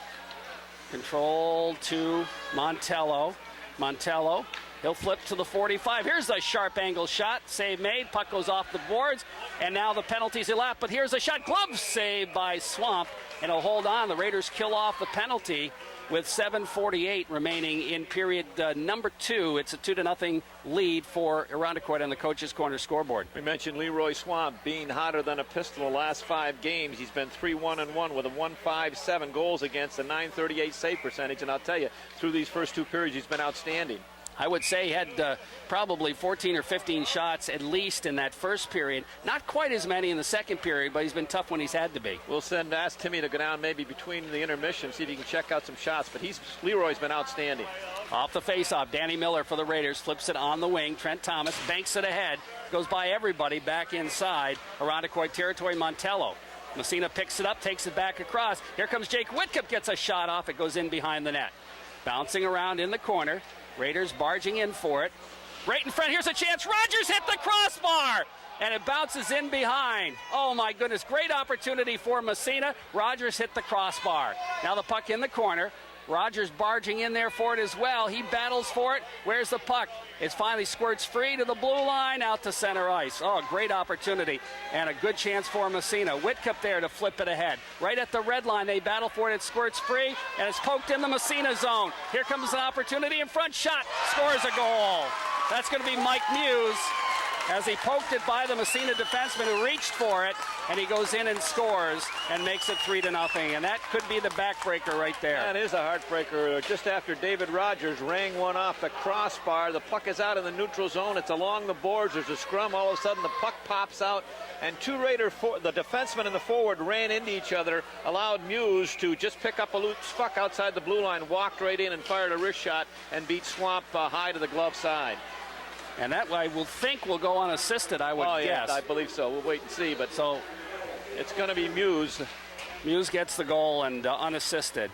Control to Montello. Montello. He'll flip to the 45. Here's a sharp angle shot. Save made. Puck goes off the boards. And now the penalties elapsed. But here's a shot. Glove save by Swamp. And he'll hold on. The Raiders kill off the penalty with 7:48 remaining in period number 2. It's a 2-0 lead for Irondequoit on the coach's corner scoreboard. We mentioned Leroy Swamp being hotter than a pistol the last 5 games. He's been 3-1-1 with a 157 goals against, a 938 save percentage. And I'll tell you, through these first 2 periods, he's been outstanding. I would say he had probably 14 or 15 shots at least in that first period. Not quite as many in the second period, but he's been tough when he's had to be. We'll ask Timmy to go down maybe between the intermission, see if he can check out some shots. But Leroy's been outstanding. Off the faceoff, Danny Miller for the Raiders flips it on the wing. Trent Thomas banks it ahead, goes by everybody back inside Irondequoit territory. Montello. Massena picks it up, takes it back across. Here comes Jake Whitcup, gets a shot off. It goes in behind the net. Bouncing around in the corner. Raiders barging in for it. Right in front, here's a chance. Rogers hit the crossbar, and it bounces in behind. Oh, my goodness, great opportunity for Massena. Rogers hit the crossbar. Now the puck in the corner. Rogers barging in there for it as well. He battles for it. Where's the puck? It finally squirts free to the blue line, out to center ice. Oh, great opportunity and a good chance for Massena. Whitcup there to flip it ahead. Right at the red line, they battle for it. It squirts free, and it's poked in the Massena zone. Here comes an opportunity in front. Shot. Scores a goal. That's going to be Mike Muse as he poked it by the Massena defenseman who reached for it, and he goes in and scores and makes it 3-0. And that could be the backbreaker right there. That is a heartbreaker. Just after David Rogers rang one off the crossbar, the puck is out in the neutral zone. It's along the boards. There's a scrum. All of a sudden, the puck pops out, and the defenseman and the forward ran into each other, allowed Muse to just pick up a loose puck outside the blue line, walked right in and fired a wrist shot and beat Swamp high to the glove side. And that I will think will go unassisted, I would guess. Yeah, I believe so. We'll wait and see. But so it's going to be Muse. Muse gets the goal and unassisted.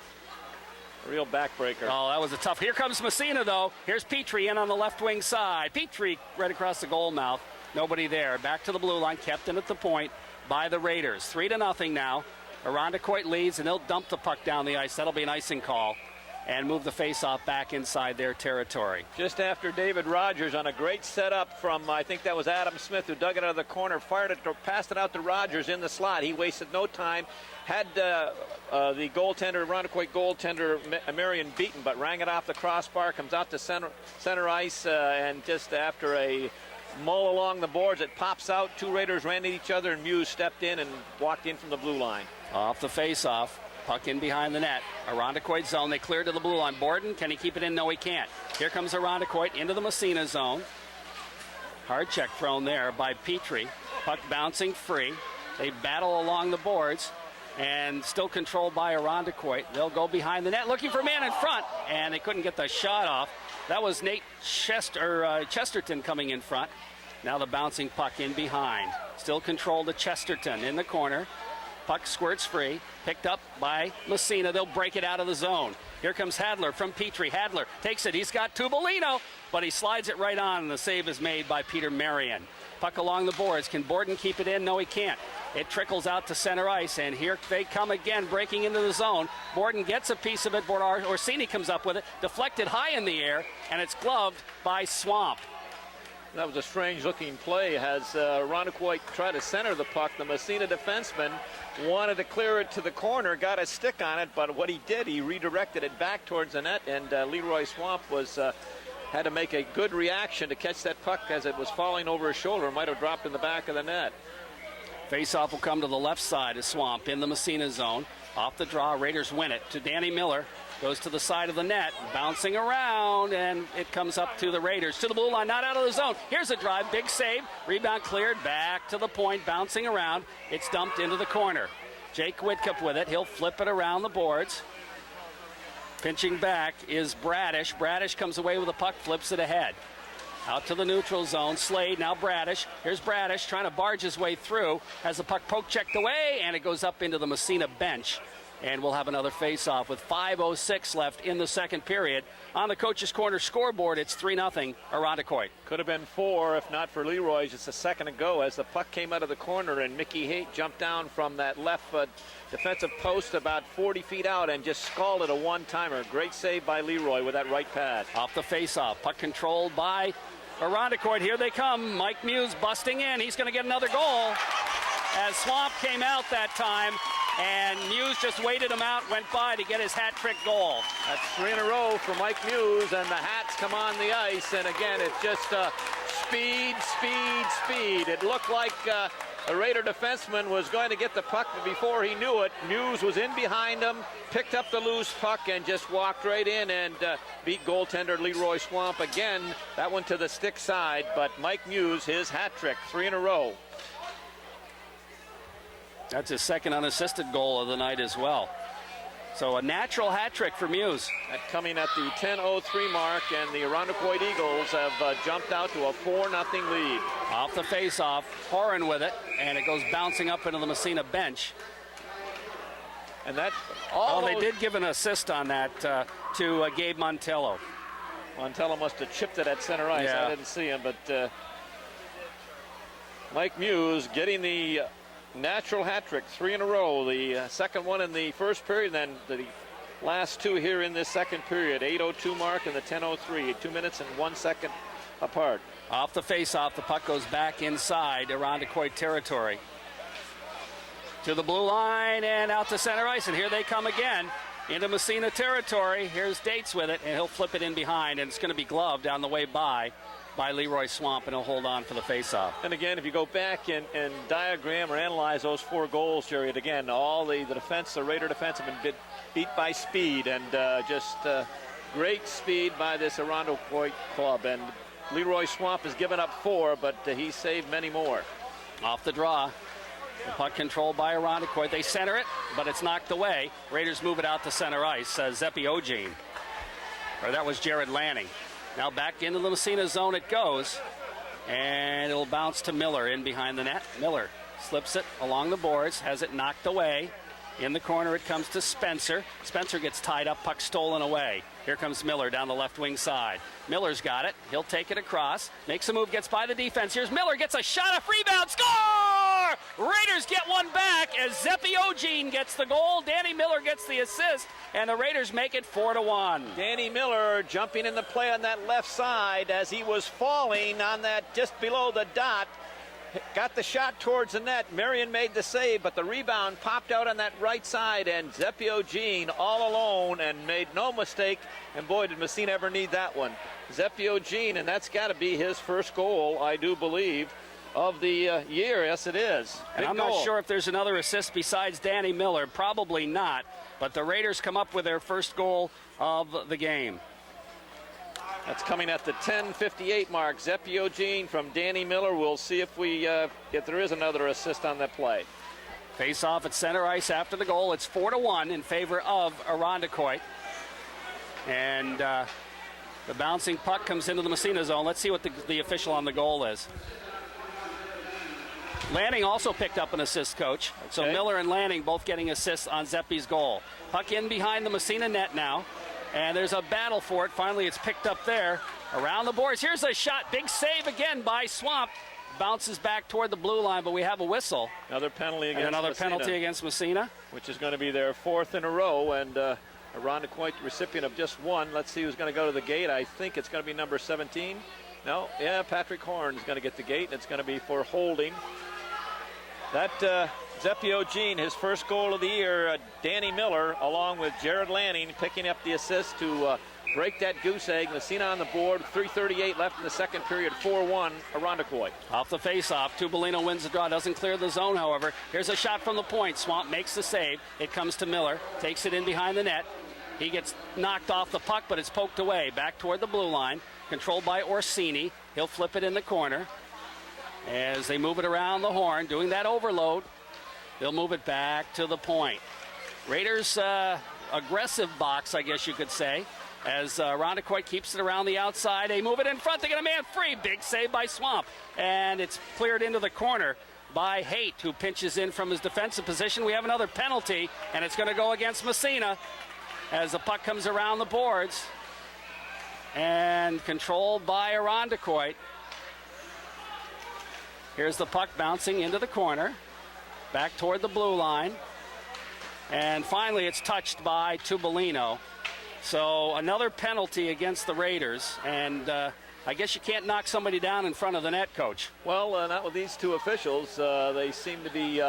Real backbreaker. Oh, that was a tough. Here comes Massena, though. Here's Petrie in on the left wing side. Petrie right across the goal mouth. Nobody there. Back to the blue line. Kept in at the point by the Raiders. 3-0 now. Irondequoit leads, and they'll dump the puck down the ice. That'll be an icing call. And move the faceoff back inside their territory. Just after David Rogers on a great setup from, I think that was Adam Smith, who dug it out of the corner, fired it, passed it out to Rogers in the slot. He wasted no time. Had the goaltender, Irondequoit goaltender, Marion beaten, but rang it off the crossbar, comes out to center ice, and just after a mull along the boards, it pops out. Two Raiders ran at each other, and Muse stepped in and walked in from the blue line. Off the faceoff. Puck in behind the net. Irondequoit zone. They clear to the blue line. Borden, can he keep it in? No, he can't. Here comes Irondequoit into the Massena zone. Hard check thrown there by Petrie. Puck bouncing free. They battle along the boards and still controlled by Irondequoit. They'll go behind the net looking for man in front, and they couldn't get the shot off. That was Nate Chesterton coming in front. Now the bouncing puck in behind. Still controlled to Chesterton in the corner. Puck squirts free, picked up by Massena. They'll break it out of the zone. Here comes Hadler from Petrie. Hadler takes it. He's got Tubolino, but he slides it right on, and the save is made by Peter Marion. Puck along the boards. Can Borden keep it in? No, he can't. It trickles out to center ice, and here they come again, breaking into the zone. Borden gets a piece of it. Orsini comes up with it, deflected high in the air, and it's gloved by Swamp. That was a strange-looking play as Irondequoit tried to center the puck. The Massena defenseman wanted to clear it to the corner, got a stick on it, but what he did, he redirected it back towards the net, and Leroy Swamp had to make a good reaction to catch that puck as it was falling over his shoulder. It might have dropped in the back of the net. Faceoff will come to the left side of Swamp in the Massena zone. Off the draw, Raiders win it to Danny Miller. Goes to the side of the net, bouncing around, and it comes up to the Raiders. To the blue line, not out of the zone. Here's a drive, big save. Rebound cleared, back to the point, bouncing around. It's dumped into the corner. Jake Whitcup with it. He'll flip it around the boards. Pinching back is Bradish. Bradish comes away with the puck, flips it ahead. Out to the neutral zone. Slade, now Bradish. Here's Bradish trying to barge his way through. Has the puck poke checked away, and it goes up into the Massena bench. And we'll have another face-off with 5:06 left in the second period. On the Coach's Corner scoreboard, it's 3-0 Irondequoit. Could have been 4 if not for Leroy just a second ago as the puck came out of the corner and Mickey Haight jumped down from that left defensive post about 40 feet out and just scalded a one-timer. Great save by Leroy with that right pad. Off the face-off, puck controlled by Irondequoit. Here they come. Mike Muse busting in. He's going to get another goal as Swamp came out that time. And Muse just waited him out, went by to get his hat-trick goal. That's 3 in a row for Mike Muse, and the hats come on the ice. And again, it's just speed, speed, speed. It looked like a Raider defenseman was going to get the puck, but before he knew it, Muse was in behind him, picked up the loose puck, and just walked right in and beat goaltender Leroy Swamp again. That one to the stick side, but Mike Muse, his hat-trick, 3 in a row. That's his second unassisted goal of the night as well. So a natural hat trick for Muse. That coming at the 10:03 mark, and the Irondequoit Eagles have jumped out to a 4-0 lead. Off the face-off, Horan with it, and it goes bouncing up into the Massena bench. And that they did give an assist on that to Gabe Montello. Montello must have chipped it at center ice. Yeah. I didn't see him, but Mike Muse getting the natural hat trick, 3 in a row. The second one in the first period, then the last 2 here in this second period. 8:02 mark and the 10:03. 2 minutes and 1 second apart. Off the face-off, the puck goes back inside Irondequoit territory. To the blue line and out to center ice, and here they come again into Massena territory. Here's Dates with it, and he'll flip it in behind, and it's going to be gloved on the way by Leroy Swamp, and he'll hold on for the faceoff. And again, if you go back and diagram or analyze those 4 goals, Jerry, again, all the Raider defense have been beat by speed, and just great speed by this Irondequoit club. And Leroy Swamp has given up 4, but he saved many more. Off the draw. The puck controlled by Irondequoit. They center it, but it's knocked away. Raiders move it out to center ice. Zepi Ogene. Or that was Jared Lanning. Now back into the Massena zone it goes. And it'll bounce to Miller in behind the net. Miller slips it along the boards, has it knocked away. In the corner it comes to Spencer. Spencer gets tied up, puck stolen away. Here comes Miller down the left wing side. Miller's got it. He'll take it across. Makes a move, gets by the defense. Here's Miller, gets a shot, a rebound, score! Raiders get one back as Zepi Ogene gets the goal. Danny Miller gets the assist, and the Raiders make it 4-1. Danny Miller jumping in the play on that left side as he was falling on that just below the dot. Got the shot towards the net. Marion made the save, but the rebound popped out on that right side, and Zepi Ogene all alone and made no mistake. And boy, did Massena ever need that one. Zepi Ogene, and that's got to be his first goal, I do believe, of the year. Yes, it is. And I'm not sure if there's another assist besides Danny Miller. Probably not. But the Raiders come up with their first goal of the game. That's coming at the 10:58 mark. Zepi Ogene from Danny Miller. We'll see if there is another assist on that play. Face off at center ice after the goal. It's 4-1 in favor of Irondequoit. And the bouncing puck comes into the Massena zone. Let's see what the official on the goal is. Lanning also picked up an assist, Coach. Okay. So Miller and Lanning both getting assists on Zepi's goal. Puck in behind the Massena net now. And there's a battle for it. Finally, it's picked up there around the boards. Here's a shot. Big save again by Swamp. Bounces back toward the blue line, but we have a whistle. Another penalty against Massena. penalty against Massena. Which is going to be their fourth in a row. And Irondequoit, the recipient of just one. Let's see who's going to go to the gate. I think it's going to be number 17. No, yeah, Patrick Horn is going to get the gate. It's going to be for holding. That Zepi Ogene, his first goal of the year. Danny Miller, along with Jared Lanning, picking up the assist to break that goose egg. Massena on the board, 3:38 left in the second period, 4-1, Irondequoit. Off the face-off, Tubolino wins the draw, doesn't clear the zone, however. Here's a shot from the point. Swamp makes the save. It comes to Miller, takes it in behind the net. He gets knocked off the puck, but it's poked away, back toward the blue line, controlled by Orsini. He'll flip it in the corner. As they move it around the horn, doing that overload, they'll move it back to the point. Raiders aggressive box, I guess you could say, as Irondequoit keeps it around the outside. They move it in front. They get a man free. Big save by Swamp. And it's cleared into the corner by Haight, who pinches in from his defensive position. We have another penalty, and it's going to go against Massena as the puck comes around the boards. And controlled by Irondequoit. Here's the puck bouncing into the corner, back toward the blue line. And finally, it's touched by Tubolino. So another penalty against the Raiders. And I guess you can't knock somebody down in front of the net, Coach. Well, not with these two officials. They seem to be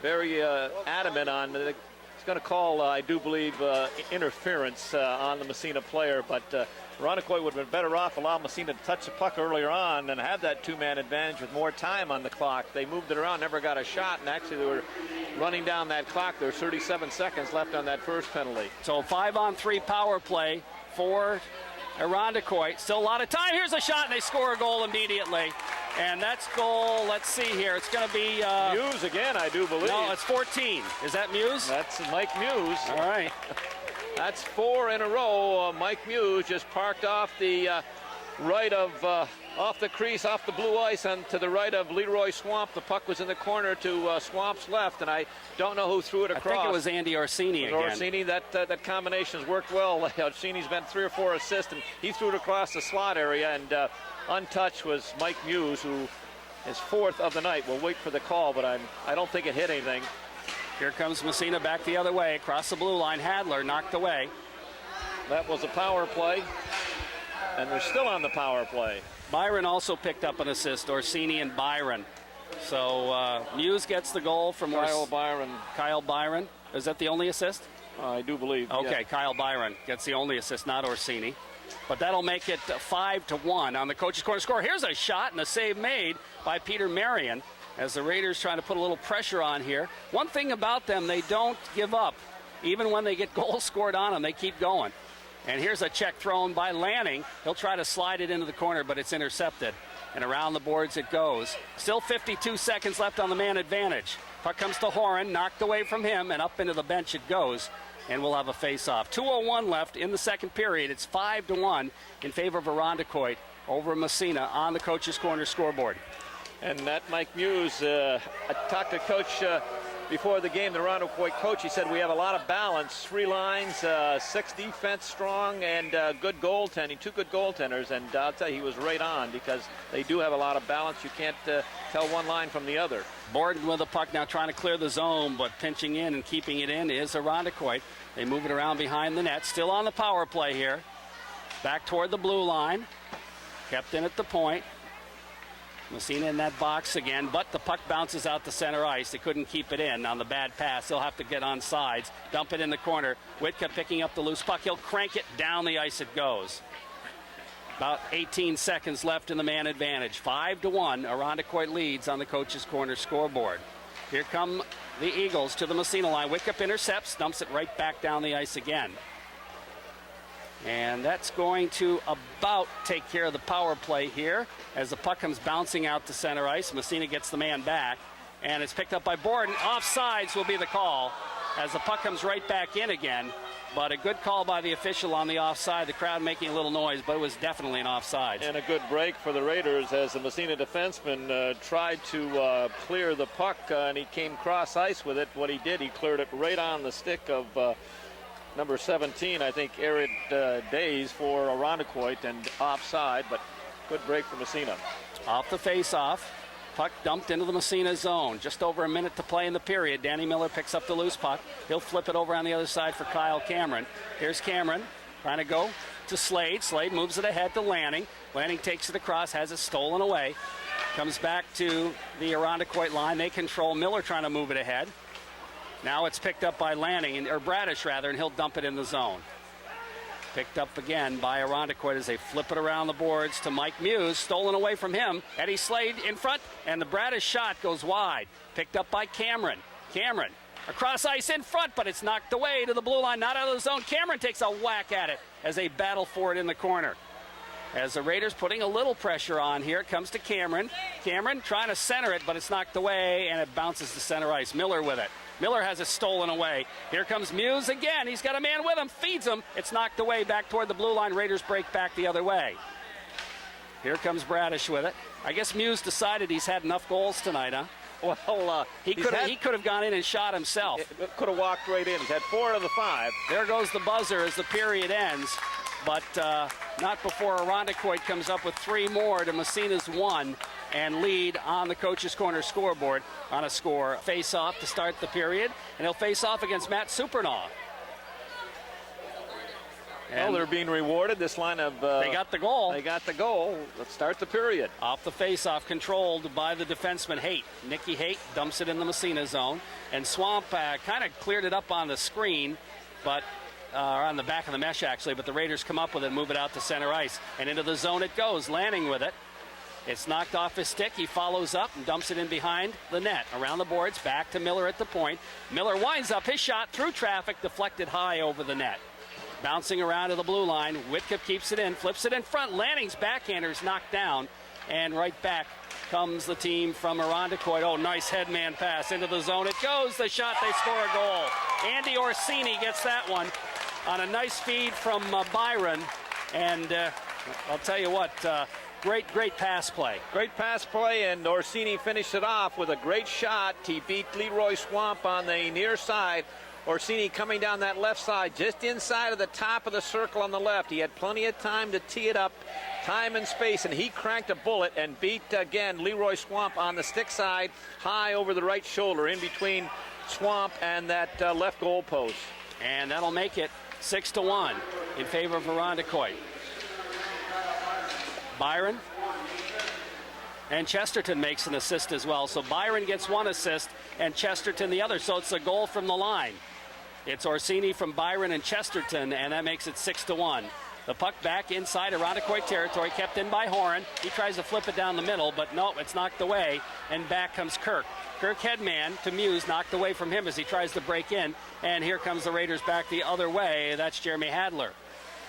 very adamant on it. It's going to call, I do believe, interference on the Massena player. But Irondequoit would have been better off allowing Massena to touch the puck earlier on and have that two-man advantage with more time on the clock. They moved it around, never got a shot, and actually they were running down that clock. There's 37 seconds left on that first penalty. So 5-on-3 power play for Irondequoit. Still a lot of time. Here's a shot, and they score a goal immediately. And that's goal, let's see here. It's going to be... Muse again, I do believe. No, it's 14. Is that Muse? That's Mike Muse. All right. That's 4 in a row. Mike Muse just parked off the right of, off the crease, off the blue ice, and to the right of Leroy Swamp. The puck was in the corner to Swamp's left, and I don't know who threw it across. I think it was Andy Orsini again. Orsini, that combination has worked well. Orsini's been 3 or 4 assists, and he threw it across the slot area, and untouched was Mike Muse, who is 4th of the night. We'll wait for the call, but I don't think it hit anything. Here comes Massena back the other way, across the blue line. Hadler knocked away. That was a power play, and they're still on the power play. Byron also picked up an assist, Orsini and Byron. So Muse gets the goal from Kyle Byron. Kyle Byron. Is that the only assist? I do believe. Okay, yeah. Kyle Byron gets the only assist, not Orsini. But that'll make it 5-1 on the coach's corner score. Here's a shot and a save made by Peter Marion as the Raiders trying to put a little pressure on here. One thing about them, they don't give up. Even when they get goals scored on them, they keep going. And here's a check thrown by Lanning. He'll try to slide it into the corner, but it's intercepted. And around the boards it goes. Still 52 seconds left on the man advantage. Puck comes to Horan, knocked away from him, and up into the bench it goes. and we'll have a face-off. 2:01 left in the second period. It's 5-1 in favor of Irondequoit over Massena on the Coach's Corner scoreboard. And that Mike Muse, I talked to Coach before the game, the Irondequoit coach. He said we have a lot of balance, 3 lines, 6 defense strong, and good goaltending, 2 good goaltenders. And I'll tell you, he was right on because they do have a lot of balance. You can't tell one line from the other. Borden with the puck now trying to clear the zone, but pinching in and keeping it in is Irondequoit. They move it around behind the net. Still on the power play here. Back toward the blue line. Kept in at the point. Massena in that box again, but the puck bounces out to center ice. They couldn't keep it in on the bad pass. They'll have to get on sides, dump it in the corner. Witka picking up the loose puck. He'll crank it down the ice. It goes. About 18 seconds left in the man advantage. 5-1. Irondequoit leads on the Coach's Corner scoreboard. Here come the Eagles to the Massena line. Witka intercepts, dumps it right back down the ice again. And that's going to about take care of the power play here as the puck comes bouncing out to center ice. Massena gets the man back, and it's picked up by Borden. Offsides will be the call as the puck comes right back in again. But a good call by the official on the offside. The crowd making a little noise, but it was definitely an offside. And a good break for the Raiders as the Massena defenseman tried to clear the puck, and he came cross ice with it. What he did, he cleared it right on the stick of number 17, I think, Arid Days for Irondequoit, and offside, but good break for Massena. Off the face-off. Puck dumped into the Massena zone. Just over a minute to play in the period. Danny Miller picks up the loose puck. He'll flip it over on the other side for Kyle Cameron. Here's Cameron trying to go to Slade. Slade moves it ahead to Lanning. Lanning takes it across, has it stolen away. Comes back to the Irondequoit line. They control. Miller trying to move it ahead. Now it's picked up by Lanning, or Bradish rather, and he'll dump it in the zone. Picked up again by Irondequoit as they flip it around the boards to Mike Muse. Stolen away from him. Eddie Slade in front, and the Bradish shot goes wide. Picked up by Cameron. Cameron across ice in front, but it's knocked away to the blue line, not out of the zone. Cameron takes a whack at it as they battle for it in the corner. As the Raiders putting a little pressure on here, it comes to Cameron. Cameron trying to center it, but it's knocked away, and it bounces to center ice. Miller with it. Miller has it stolen away. Here comes Muse again. He's got a man with him, feeds him. It's knocked away back toward the blue line. Raiders break back the other way. Here comes Bradish with it. I guess Muse decided he's had enough goals tonight, huh? Well, he could have gone in and shot himself. Could have walked right in. He's had 4 out of the 5. There goes the buzzer as the period ends. But not before Irondequoit comes up with 3 more to Massena's 1 and lead on the Coach's Corner scoreboard on a score. Face-off to start the period, and he'll face off against Matt Supernaw. Well, they're being rewarded. This line of... they got the goal. They got the goal. Let's start the period. Off the face-off, controlled by the defenseman Haight. Nicky Haight dumps it in the Massena zone, and Swamp kind of cleared it up on the screen, but... on the back of the mesh, actually, but the Raiders come up with it and move it out to center ice. And into the zone it goes. Lanning with it. It's knocked off his stick. He follows up and dumps it in behind the net. Around the boards, back to Miller at the point. Miller winds up his shot through traffic, deflected high over the net. Bouncing around to the blue line. Witka keeps it in, flips it in front. Lanning's backhander is knocked down. And right back comes the team from Irondequoit. Oh, nice headman pass into the zone. It goes. The shot, they score a goal. Andy Orsini gets that one on a nice feed from Byron. And I'll tell you what, great pass play. Great pass play, and Orsini finished it off with a great shot. He beat Leroy Swamp on the near side. Orsini coming down that left side, just inside of the top of the circle on the left. He had plenty of time to tee it up, time and space, and he cranked a bullet and beat, again, Leroy Swamp on the stick side, high over the right shoulder, in between Swamp and that left goal post. And that'll make it 6-1 in favor of Irondequoit. Byron and Chesterton makes an assist as well. So Byron gets 1 assist and Chesterton the other. So it's a goal from the line. It's Orsini from Byron and Chesterton, and that makes it 6-1. The puck back inside Irondequoit territory, kept in by Horan. He tries to flip it down the middle, but no, it's knocked away, and back comes Kirk. Kirk headman to Muse, knocked away from him as he tries to break in, and here comes the Raiders back the other way. That's Jeremy Hadler.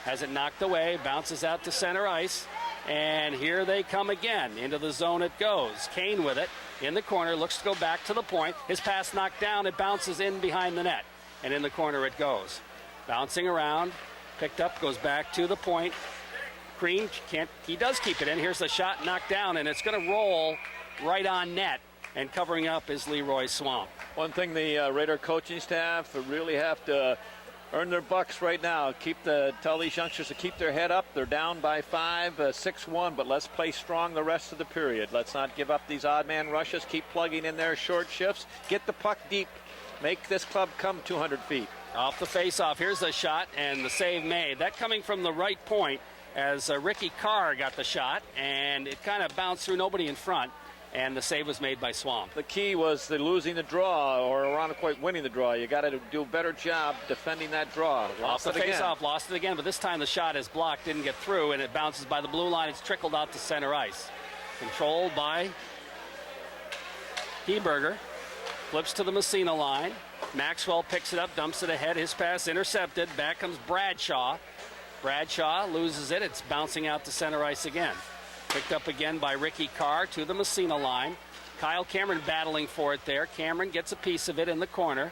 Has it knocked away, bounces out to center ice, and here they come again. Into the zone it goes. Kane with it in the corner, looks to go back to the point. His pass knocked down, it bounces in behind the net. and in the corner it goes. Bouncing around, picked up, goes back to the point. Green he does keep it in. Here's the shot knocked down, and it's going to roll right on net, and covering up is Leroy Swamp. One thing the Raider coaching staff really have to earn their bucks right now. Tell these youngsters to keep their head up. They're down by 5, 6-1, but let's play strong the rest of the period. Let's not give up these odd man rushes. Keep plugging in their short shifts. Get the puck deep. Make this club come 200 feet. Off the face-off, here's the shot, and the save made. That coming from the right point as Ricky Carr got the shot, and it kind of bounced through nobody in front, and the save was made by Swamp. The key was the losing the draw, or Irondequoit winning the draw. You got to do a better job defending that draw. Off the face-off, lost it again, but this time the shot is blocked, didn't get through, and it bounces by the blue line. It's trickled out to center ice. Controlled by Heberger. Flips to the Massena line. Maxwell picks it up, dumps it ahead. His pass intercepted. Back comes Bradshaw. Bradshaw loses it. It's bouncing out to center ice again. Picked up again by Ricky Carr to the Massena line. Kyle Cameron battling for it there. Cameron gets a piece of it in the corner.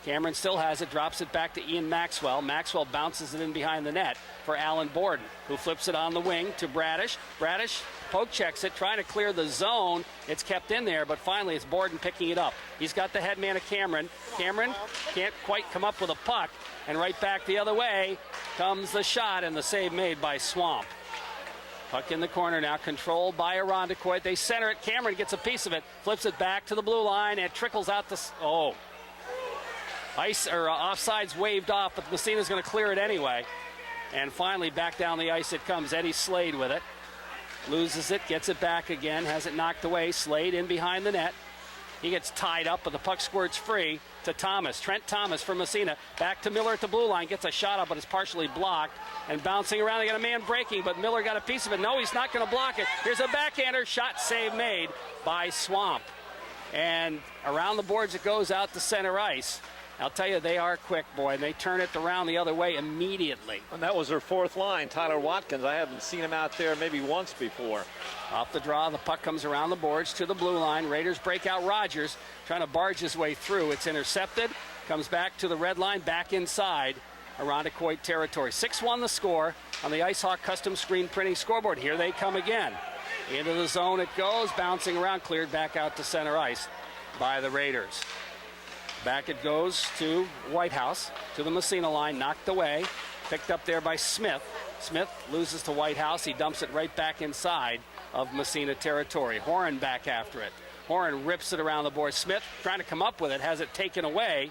Cameron still has it, drops it back to Ian Maxwell. Maxwell bounces it in behind the net for Alan Borden, who flips it on the wing to Bradish. Bradish poke checks it, trying to clear the zone. It's kept in there, but finally it's Borden picking it up. He's got the head man of Cameron. Cameron can't quite come up with a puck, and right back the other way comes the shot, and the save made by Swamp. Puck in the corner now, controlled by Irondequoit. They center it. Cameron gets a piece of it, flips it back to the blue line, and it trickles out the... offside's waved off, but Massena's going to clear it anyway. And finally, back down the ice it comes. Eddie Slade with it. Loses it, gets it back again, has it knocked away. Slade in behind the net. He gets tied up, but the puck squirts free to Thomas. Trent Thomas from Massena. Back to Miller at the blue line. Gets a shot up, but it's partially blocked. And bouncing around, they got a man breaking, but Miller got a piece of it. No, he's not going to block it. Here's a backhander. Shot save made by Swamp. And around the boards it goes out to center ice. I'll tell you, they are quick, boy, and they turn it around the other way immediately. And that was their fourth line, Tyler Watkins. I haven't seen him out there maybe once before. Off the draw, the puck comes around the boards to the blue line. Raiders break out Rogers, trying to barge his way through. It's intercepted, comes back to the red line, back inside Irondequoit territory. 6-1 the score on the IceHawk custom screen printing scoreboard. Here they come again. Into the zone it goes, bouncing around, cleared back out to center ice by the Raiders. Back it goes to Whitehouse, to the Massena line, knocked away. Picked up there by Smith. Smith loses to Whitehouse. He dumps it right back inside of Massena territory. Horan back after it. Horan rips it around the board. Smith trying to come up with it, has it taken away.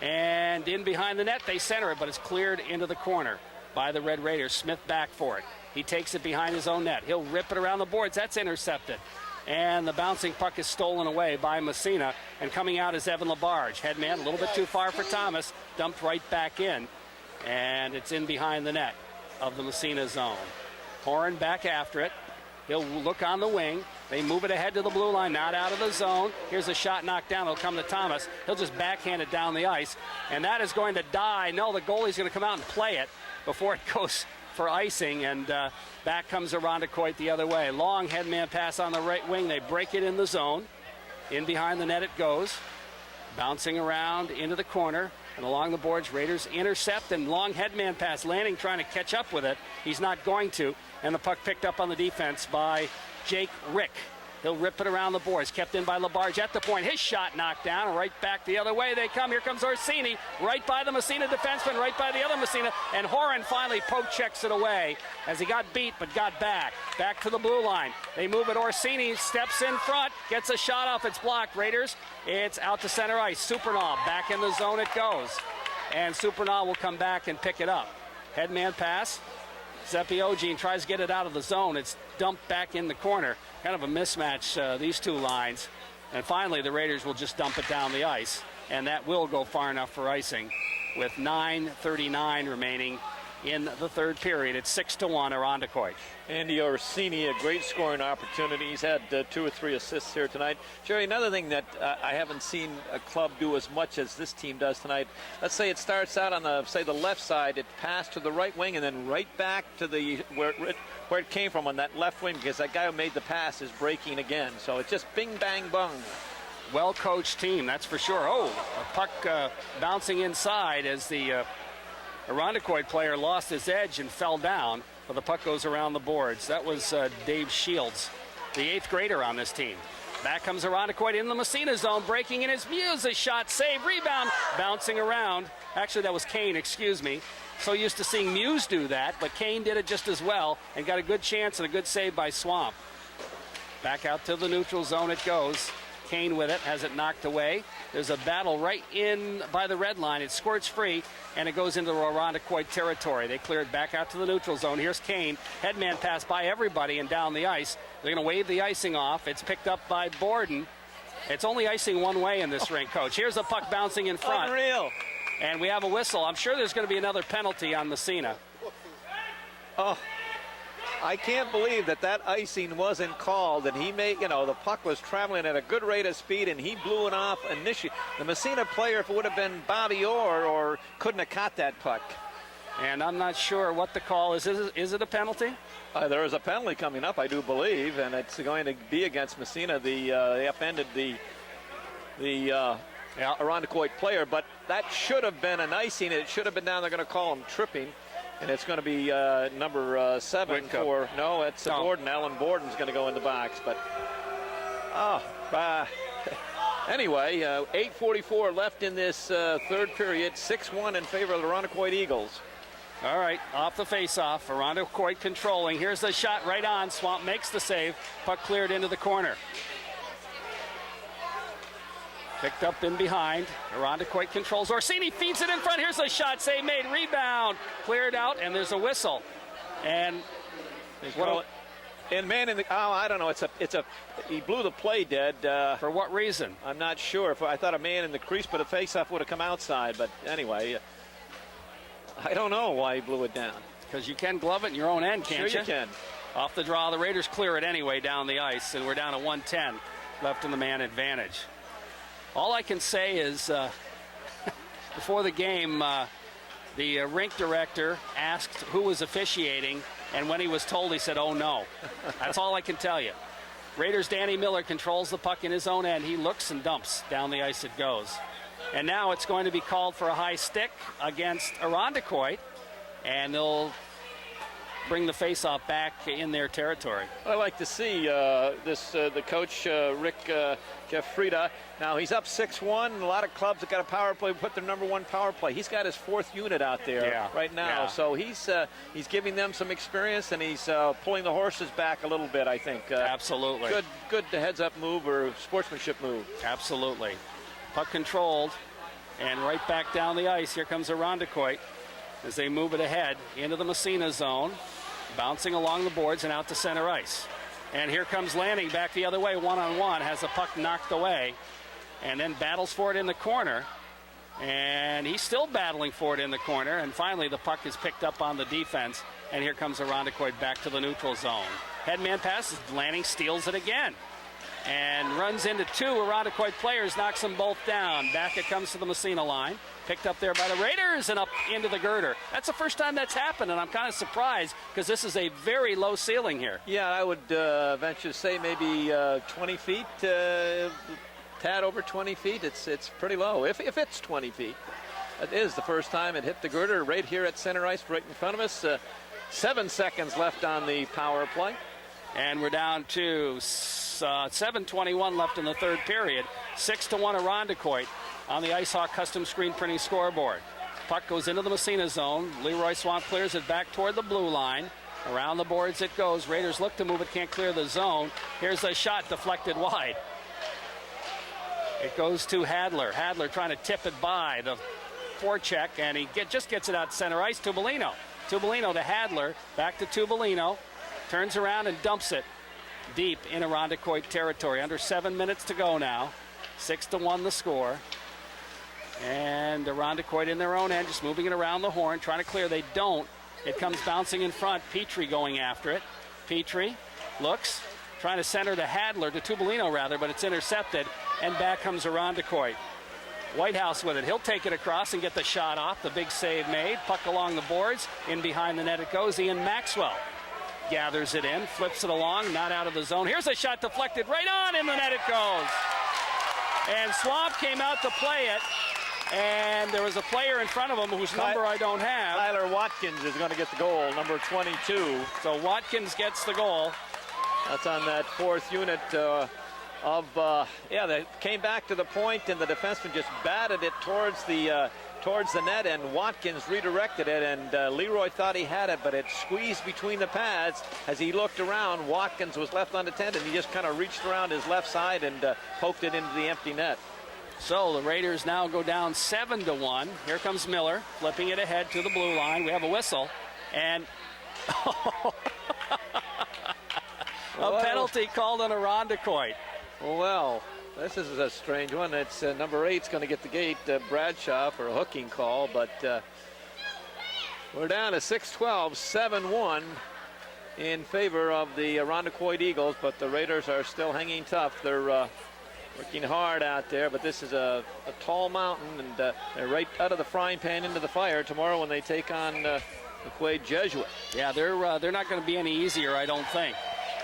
And in behind the net, they center it, but it's cleared into the corner by the Red Raiders. Smith back for it. He takes it behind his own net. He'll rip it around the boards. That's intercepted. And the bouncing puck is stolen away by Massena. And coming out is Evan LaBarge. Headman a little bit too far for Thomas. Dumped right back in. And it's in behind the net of the Massena zone. Horan back after it. He'll look on the wing. They move it ahead to the blue line, not out of the zone. Here's a shot knocked down. It'll come to Thomas. He'll just backhand it down the ice. And that is going to die. No, the goalie's going to come out and play it before it goes for icing, and back comes Irondequoit the other way. Long headman pass on the right wing. They break it in the zone. In behind the net it goes. Bouncing around into the corner and along the boards. Raiders intercept, and long headman pass. Lanning trying to catch up with it. He's not going to. And the puck picked up on the defense by Jake Rick. He'll rip it around the boards. Kept in by LaBarge at the point. His shot knocked down, and right back the other way they come. Here comes Orsini, right by the Massena defenseman, right by the other Massena. And Horan finally poke checks it away as he got beat but got back. Back to the blue line. They move it. Orsini steps in front, gets a shot off. It's blocked. Raiders, it's out to center ice. Supernaw, back in the zone it goes. And Supernaw will come back and pick it up. Headman pass. Zepiogene tries to get it out of the zone. It's dumped back in the corner. Kind of a mismatch, these two lines. And finally, the Raiders will just dump it down the ice. And that will go far enough for icing with 9:39 remaining in the third period. It's 6-1 Irondequoit. Andy Orsini, a great scoring opportunity. He's had 2 or 3 assists here tonight. Jerry, another thing that I haven't seen a club do as much as this team does tonight. Let's say it starts out on the left side, it passed to the right wing, and then right back to the where it came from on that left wing, because that guy who made the pass is breaking again. So it's just bing, bang, bung. well-coached team, that's for sure. Oh, a puck bouncing inside as the Irondequoit player lost his edge and fell down, but the puck goes around the boards. That was Dave Shields, the 8th grader on this team. Back comes Irondequoit in the Massena zone, breaking in his Muse, a shot, save, rebound, bouncing around. Actually, that was Kane, excuse me. So used to seeing Muse do that, but Kane did it just as well and got a good chance and a good save by Swamp. Back out to the neutral zone it goes. Kane with it, has it knocked away. There's a battle right in by the red line. It squirts free, and it goes into the Irondequoit territory. They clear it back out to the neutral zone. Here's Kane. Headman pass by everybody and down the ice. They're going to wave the icing off. It's picked up by Borden. It's only icing one way in this rink, Coach. Here's a puck bouncing in front. Unreal. And we have a whistle. I'm sure there's going to be another penalty on Massena. Oh, I can't believe that icing wasn't called, and he made, the puck was traveling at a good rate of speed, and he blew it off initially. The Massena player, if it would have been Bobby Orr, or couldn't have caught that puck. And I'm not sure what the call is. Is it a penalty? There is a penalty coming up, I do believe, and it's going to be against Massena. They upended the Irondequoit player, but that should have been an icing. It should have been down. They're going to call him tripping. And it's going to be number 7 for, no, it's Borden. Alan Borden's going to go in the box. But, anyway, 8:44 left in this third period. 6-1 in favor of the Irondequoit Eagles. All right, off the face-off. Irondequoit controlling. Here's the shot right on. Swamp makes the save. Puck cleared into the corner. Picked up in behind. Irondequoit controls. Orsini feeds it in front. Here's a shot. Save made. Rebound. Cleared out, and there's a whistle. And man in the I don't know. He blew the play dead. For what reason? I'm not sure. I thought a man in the crease, but a faceoff would have come outside. But anyway, I don't know why he blew it down. Because you can glove it in your own end, can't you? Sure you can. Off the draw, the Raiders clear it anyway down the ice, and we're down to 1:10 left in the man advantage. All I can say is before the game, the rink director asked who was officiating, and when he was told, he said, "Oh, no." That's all I can tell you. Raiders' Danny Miller controls the puck in his own end. He looks and dumps. Down the ice it goes. And now it's going to be called for a high stick against Irondequoit, and they'll bring the faceoff back in their territory. I like to see the coach, Rick Jeff Frieda. Now, he's up 6-1. A lot of clubs that got a power play put their number 1 power play. He's got his 4th unit out there right now. Yeah. So he's giving them some experience, and he's pulling the horses back a little bit, I think. Absolutely. Good heads-up move or sportsmanship move. Absolutely. Puck controlled, and right back down the ice. Here comes Irondequoit as they move it ahead into the Massena zone, bouncing along the boards and out to center ice. And here comes Lanning back the other way, one-on-one, has the puck knocked away, and then battles for it in the corner. And he's still battling for it in the corner, and finally the puck is picked up on the defense, and here comes Irondequoit back to the neutral zone. Headman passes, Lanning steals it again, and runs into 2 Irondequoit players, knocks them both down. Back it comes to the Massena line. Picked up there by the Raiders and up into the girder. That's the first time that's happened, and I'm kind of surprised because this is a very low ceiling here. Yeah, I would venture to say maybe 20 feet, tad over 20 feet. It's pretty low, if it's 20 feet. It is the first time it hit the girder right here at center ice, right in front of us. 7 seconds left on the power play. And we're down to 7:21 left in the third period. 6-1 Irondequoit on the IceHawk custom screen printing scoreboard. Puck goes into the Massena zone. Leroy Swamp clears it back toward the blue line. Around the boards it goes. Raiders look to move it, can't clear the zone. Here's a shot deflected wide. It goes to Hadler. Hadler trying to tip it by the forecheck, and he just gets it out center ice. Tubolino. Tubolino to Hadler. Back to Tubolino. Turns around and dumps it deep in Irondequoit territory. Under 7 minutes to go now. 6-1 the score. And Irondequoit in their own end, just moving it around the horn, trying to clear. They don't. It comes bouncing in front. Petrie going after it. Petrie looks, trying to center to Hadler, to Tubolino rather, but it's intercepted. And back comes Irondequoit. Whitehouse with it. He'll take it across and get the shot off. The big save made. Puck along the boards. In behind the net it goes. Ian Maxwell gathers it in, flips it along, not out of the zone. Here's a shot deflected right on. In the net it goes. And Swamp came out to play it. And there was a player in front of him whose number I don't have. Tyler Watkins is going to get the goal, number 22. So Watkins gets the goal. That's on that fourth unit they came back to the point, and the defenseman just batted it towards the net, and Watkins redirected it, and Leroy thought he had it, but it squeezed between the pads. As he looked around, Watkins was left unattended. He just kind of reached around his left side and poked it into the empty net. So the Raiders now go down 7-1. Here comes Miller, flipping it ahead to the blue line. We have a whistle, and a penalty called on Irondequoit. Well, this is a strange one. It's number 8's going to get the gate, Bradshaw, for a hooking call, but we're down to 6-12, 7-1 in favor of the Irondequoit Eagles, but the Raiders are still hanging tough. They're working hard out there, but this is a tall mountain, and they're right out of the frying pan into the fire tomorrow when they take on McQuaid Jesuit. Yeah, they're not going to be any easier, I don't think.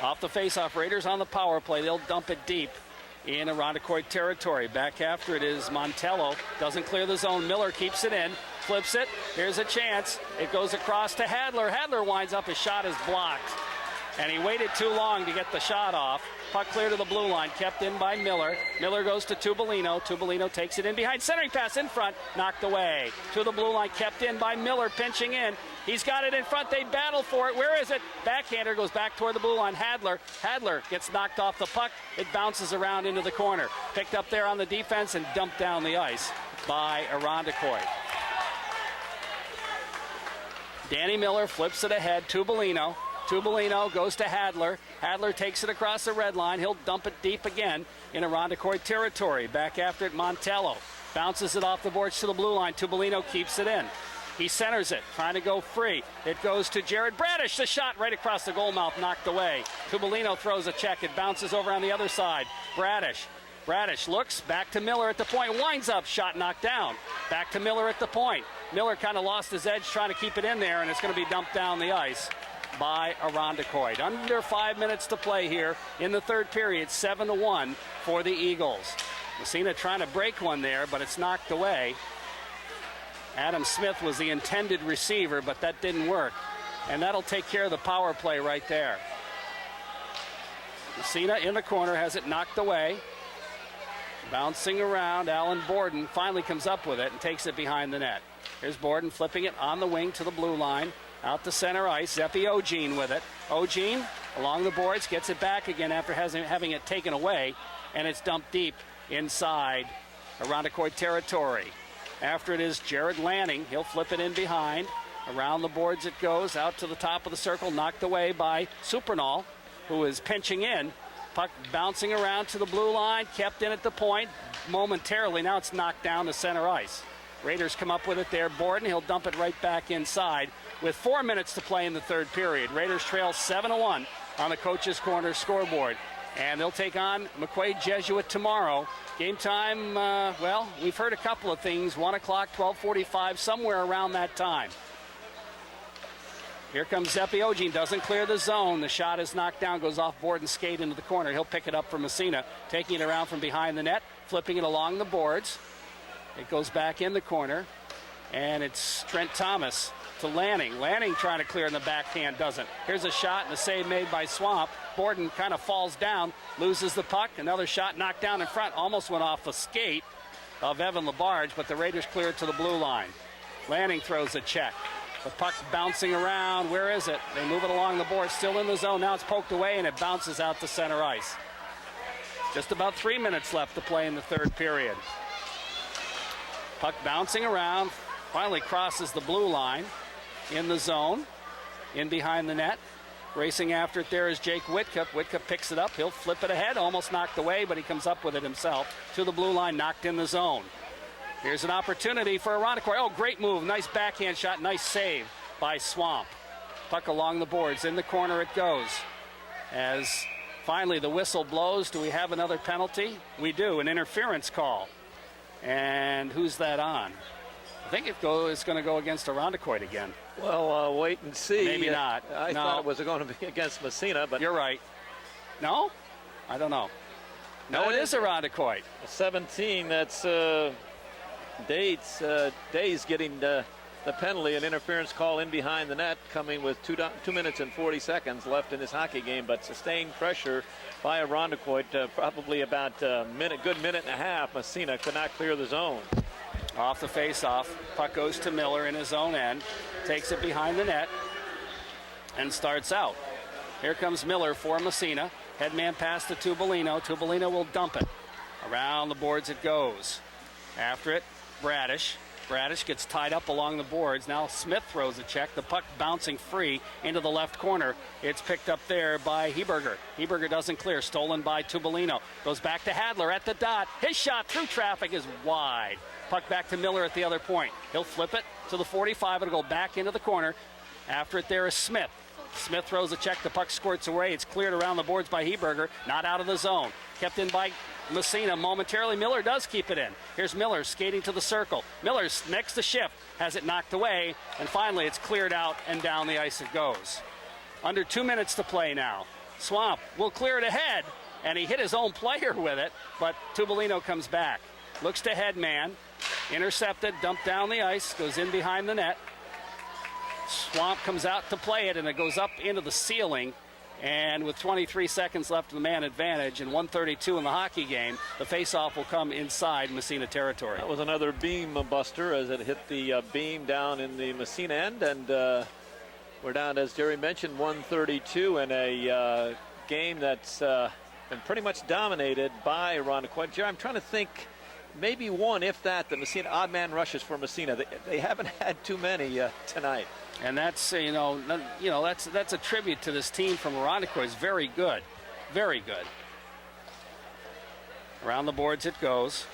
Off the faceoff, Raiders on the power play. They'll dump it deep in Irondequoit territory. Back after it is Montello. Doesn't clear the zone. Miller keeps it in, flips it. Here's a chance. It goes across to Hadler. Hadler winds up. His shot is blocked. And he waited too long to get the shot off. Puck clear to the blue line, kept in by Miller. Miller goes to Tubolino. Tubolino takes it in behind. Centering pass in front, knocked away. To the blue line, kept in by Miller, pinching in. He's got it in front. They battle for it. Where is it? Backhander goes back toward the blue line. Hadler gets knocked off the puck. It bounces around into the corner. Picked up there on the defense and dumped down the ice by Irondequoit. Danny Miller flips it ahead. Tubolino. Tubolino goes to Hadler. Hadler takes it across the red line. He'll dump it deep again in Irondequoit territory. Back after it, Montello bounces it off the boards to the blue line. Tubolino keeps it in. He centers it, trying to go free. It goes to Jared Bradish. The shot right across the goal mouth, knocked away. Tubolino throws a check. It bounces over on the other side. Bradish looks back to Miller at the point. Winds up, shot knocked down. Back to Miller at the point. Miller kind of lost his edge trying to keep it in there, and it's going to be dumped down the ice by Irondequoit. Under 5 minutes to play here in the third period, 7-1 for the Eagles. Massena trying to break one there, but it's knocked away. Adam Smith was the intended receiver, but that didn't work. And that'll take care of the power play right there. Massena in the corner has it knocked away. Bouncing around, Alan Borden finally comes up with it and takes it behind the net. Here's Borden flipping it on the wing to the blue line. Out to center ice, Zepi Ogene with it. Ogene along the boards, gets it back again after having it taken away, and it's dumped deep inside Irondequoit territory. After it is Jared Lanning. He'll flip it in behind. Around the boards it goes, out to the top of the circle, knocked away by Supernal, who is pinching in. Puck bouncing around to the blue line, kept in at the point momentarily. Now it's knocked down to center ice. Raiders come up with it there. Borden, he'll dump it right back inside with 4 minutes to play in the third period. Raiders trail 7-1 on the Coach's Corner scoreboard. And they'll take on McQuaid Jesuit tomorrow. Game time, we've heard a couple of things. 1 o'clock, 12:45, somewhere around that time. Here comes Zepi Ogene, doesn't clear the zone. The shot is knocked down, goes off Borden's skate into the corner. He'll pick it up for Massena, taking it around from behind the net, flipping it along the boards. It goes back in the corner, and it's Trent Thomas to Lanning. Lanning trying to clear in the backhand, doesn't. Here's a shot and a save made by Swamp. Borden kind of falls down, loses the puck. Another shot knocked down in front, almost went off the skate of Evan Labarge, but the Raiders clear it to the blue line. Lanning throws a check. The puck bouncing around. Where is it? They move it along the board, still in the zone. Now it's poked away, and it bounces out to center ice. Just about 3 minutes left to play in the third period. Puck bouncing around, finally crosses the blue line in the zone, in behind the net. Racing after it there is Jake Whitcup. Whitcup picks it up. He'll flip it ahead, almost knocked away, but he comes up with it himself. To the blue line, knocked in the zone. Here's an opportunity for Irondequoit. Oh, great move. Nice backhand shot. Nice save by Swamp. Puck along the boards. In the corner it goes. As finally the whistle blows. Do we have another penalty? We do. An interference call. And who's that on? I think it's going to go against Irondequoit again. Well, wait and see. Maybe not. I thought it was going to be against Massena, but you're right. No? I don't know. No, it is Irondequoit. 17, that's Days getting the penalty, an interference call in behind the net, coming with 2 minutes and 40 seconds left in this hockey game, but sustained pressure by Irondequoit, probably about a good minute and a half. Massena could not clear the zone. Off the face-off, puck goes to Miller in his own end, takes it behind the net, and starts out. Here comes Miller for Massena. Headman pass to Tubolino. Tubolino will dump it. Around the boards it goes. After it, Bradish. Bradish gets tied up along the boards. Now Smith throws a check. The puck bouncing free into the left corner. It's picked up there by Heberger. Heberger doesn't clear. Stolen by Tubolino. Goes back to Hadler at the dot. His shot through traffic is wide. Puck back to Miller at the other point. He'll flip it to the 45. It'll go back into the corner. After it there is Smith. Smith throws a check. The puck squirts away. It's cleared around the boards by Heberger. Not out of the zone. Kept in by Massena momentarily. Miller does keep it in. Here's Miller skating to the circle. Miller makes the shift, has it knocked away, and finally it's cleared out and down the ice it goes. Under 2 minutes to play now. Swamp will clear it ahead, and he hit his own player with it, but Tubolino comes back. Looks to Headman. Intercepted, dumped down the ice, goes in behind the net. Swamp comes out to play it, and it goes up into the ceiling. And with 23 seconds left in the man advantage and 1:32 in the hockey game, the faceoff will come inside Massena territory. That was another beam buster as it hit the beam down in the Massena end. And we're down, as Jerry mentioned, 1:32 in a game that's been pretty much dominated by Irondequoit. Jerry, I'm trying to think, maybe one, if that, the Massena odd man rushes for Massena. They haven't had too many tonight. And that's that's a tribute to this team from Irondequoit. It's very good, very good. Around the boards it goes.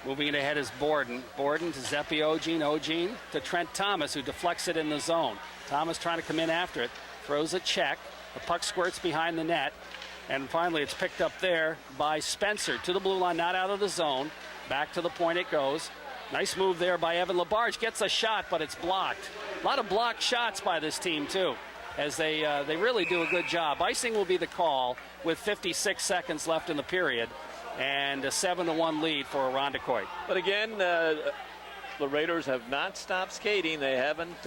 Moving it ahead is Borden. Borden to Zepi Ogene. Ogene to Trent Thomas, who deflects it in the zone. Thomas trying to come in after it. Throws a check. The puck squirts behind the net. And finally it's picked up there by Spencer to the blue line, not out of the zone. Back to the point it goes. Nice move there by Evan Labarge. Gets a shot, but it's blocked. A lot of blocked shots by this team, too, as they really do a good job. Icing will be the call with 56 seconds left in the period and a 7-1 lead for Irondequoit. But again, the Raiders have not stopped skating. They haven't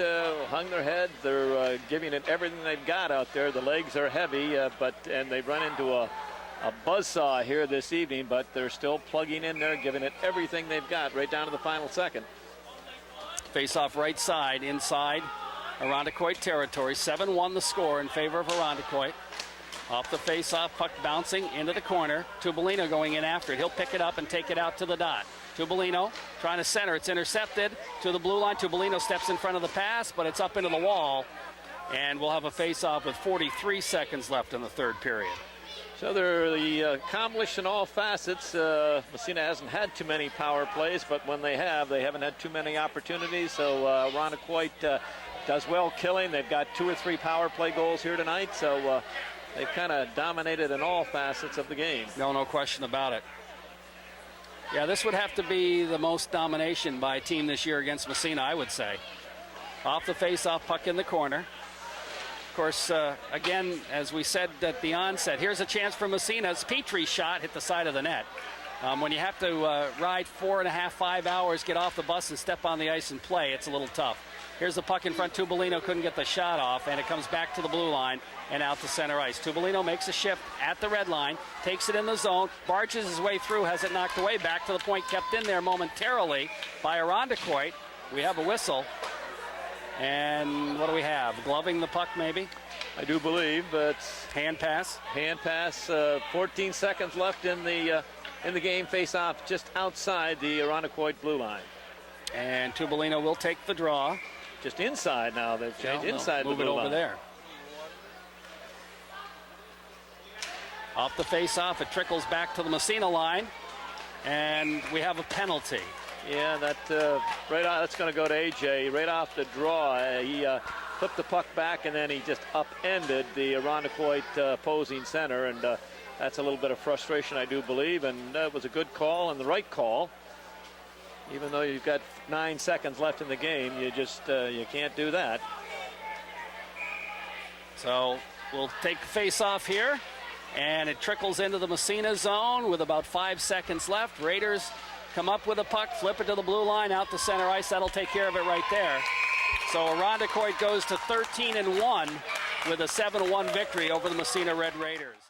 hung their head. They're giving it everything they've got out there. The legs are heavy, and they run into a buzzsaw here this evening, but they're still plugging in there, giving it everything they've got right down to the final second. Face off right side, inside Irondequoit territory. 7-1 the score in favor of Irondequoit. Off the face off, puck bouncing into the corner. Tubolino going in after it. He'll pick it up and take it out to the dot. Tubolino trying to center. It's intercepted to the blue line. Tubolino steps in front of the pass, but it's up into the wall. And we'll have a face off with 43 seconds left in the third period. So they're accomplished in all facets. Massena hasn't had too many power plays, but when they haven't had too many opportunities. So Irondequoit does well killing. They've got 2 or 3 power play goals here tonight. So they've kind of dominated in all facets of the game. No question about it. Yeah, this would have to be the most domination by a team this year against Massena, I would say. Off the face-off, puck in the corner. Of course, again, as we said at the onset, here's a chance for Massena's Petrie's shot hit the side of the net. When you have to ride 4.5, 5 hours, get off the bus and step on the ice and play, it's a little tough. Here's the puck in front. Tubolino couldn't get the shot off, and it comes back to the blue line and out to center ice. Tubolino makes a shift at the red line, takes it in the zone, barges his way through, has it knocked away, back to the point, kept in there momentarily by Irondequoit. We have a whistle. And what do we have? Gloving the puck, maybe? I do believe it's hand pass. 14 seconds left in the game. Face off just outside the Irondequoit blue line. And Tubolino will take the draw. Just inside now. They've changed inside the blue line. Move it over there. Off the face off, it trickles back to the Massena line, and we have a penalty. Yeah, that's going to go to AJ right off the draw. He flipped the puck back, and then he just upended the Irondequoit opposing center, and that's a little bit of frustration, I do believe, and that was a good call and the right call. Even though you've got 9 seconds left in the game, you can't do that. So we'll take the face off here. And it trickles into the Massena zone with about 5 seconds left. Raiders come up with a puck, flip it to the blue line, out to center ice. That'll take care of it right there. So Irondequoit goes to 13-1 with a 7-1 victory over the Massena Red Raiders.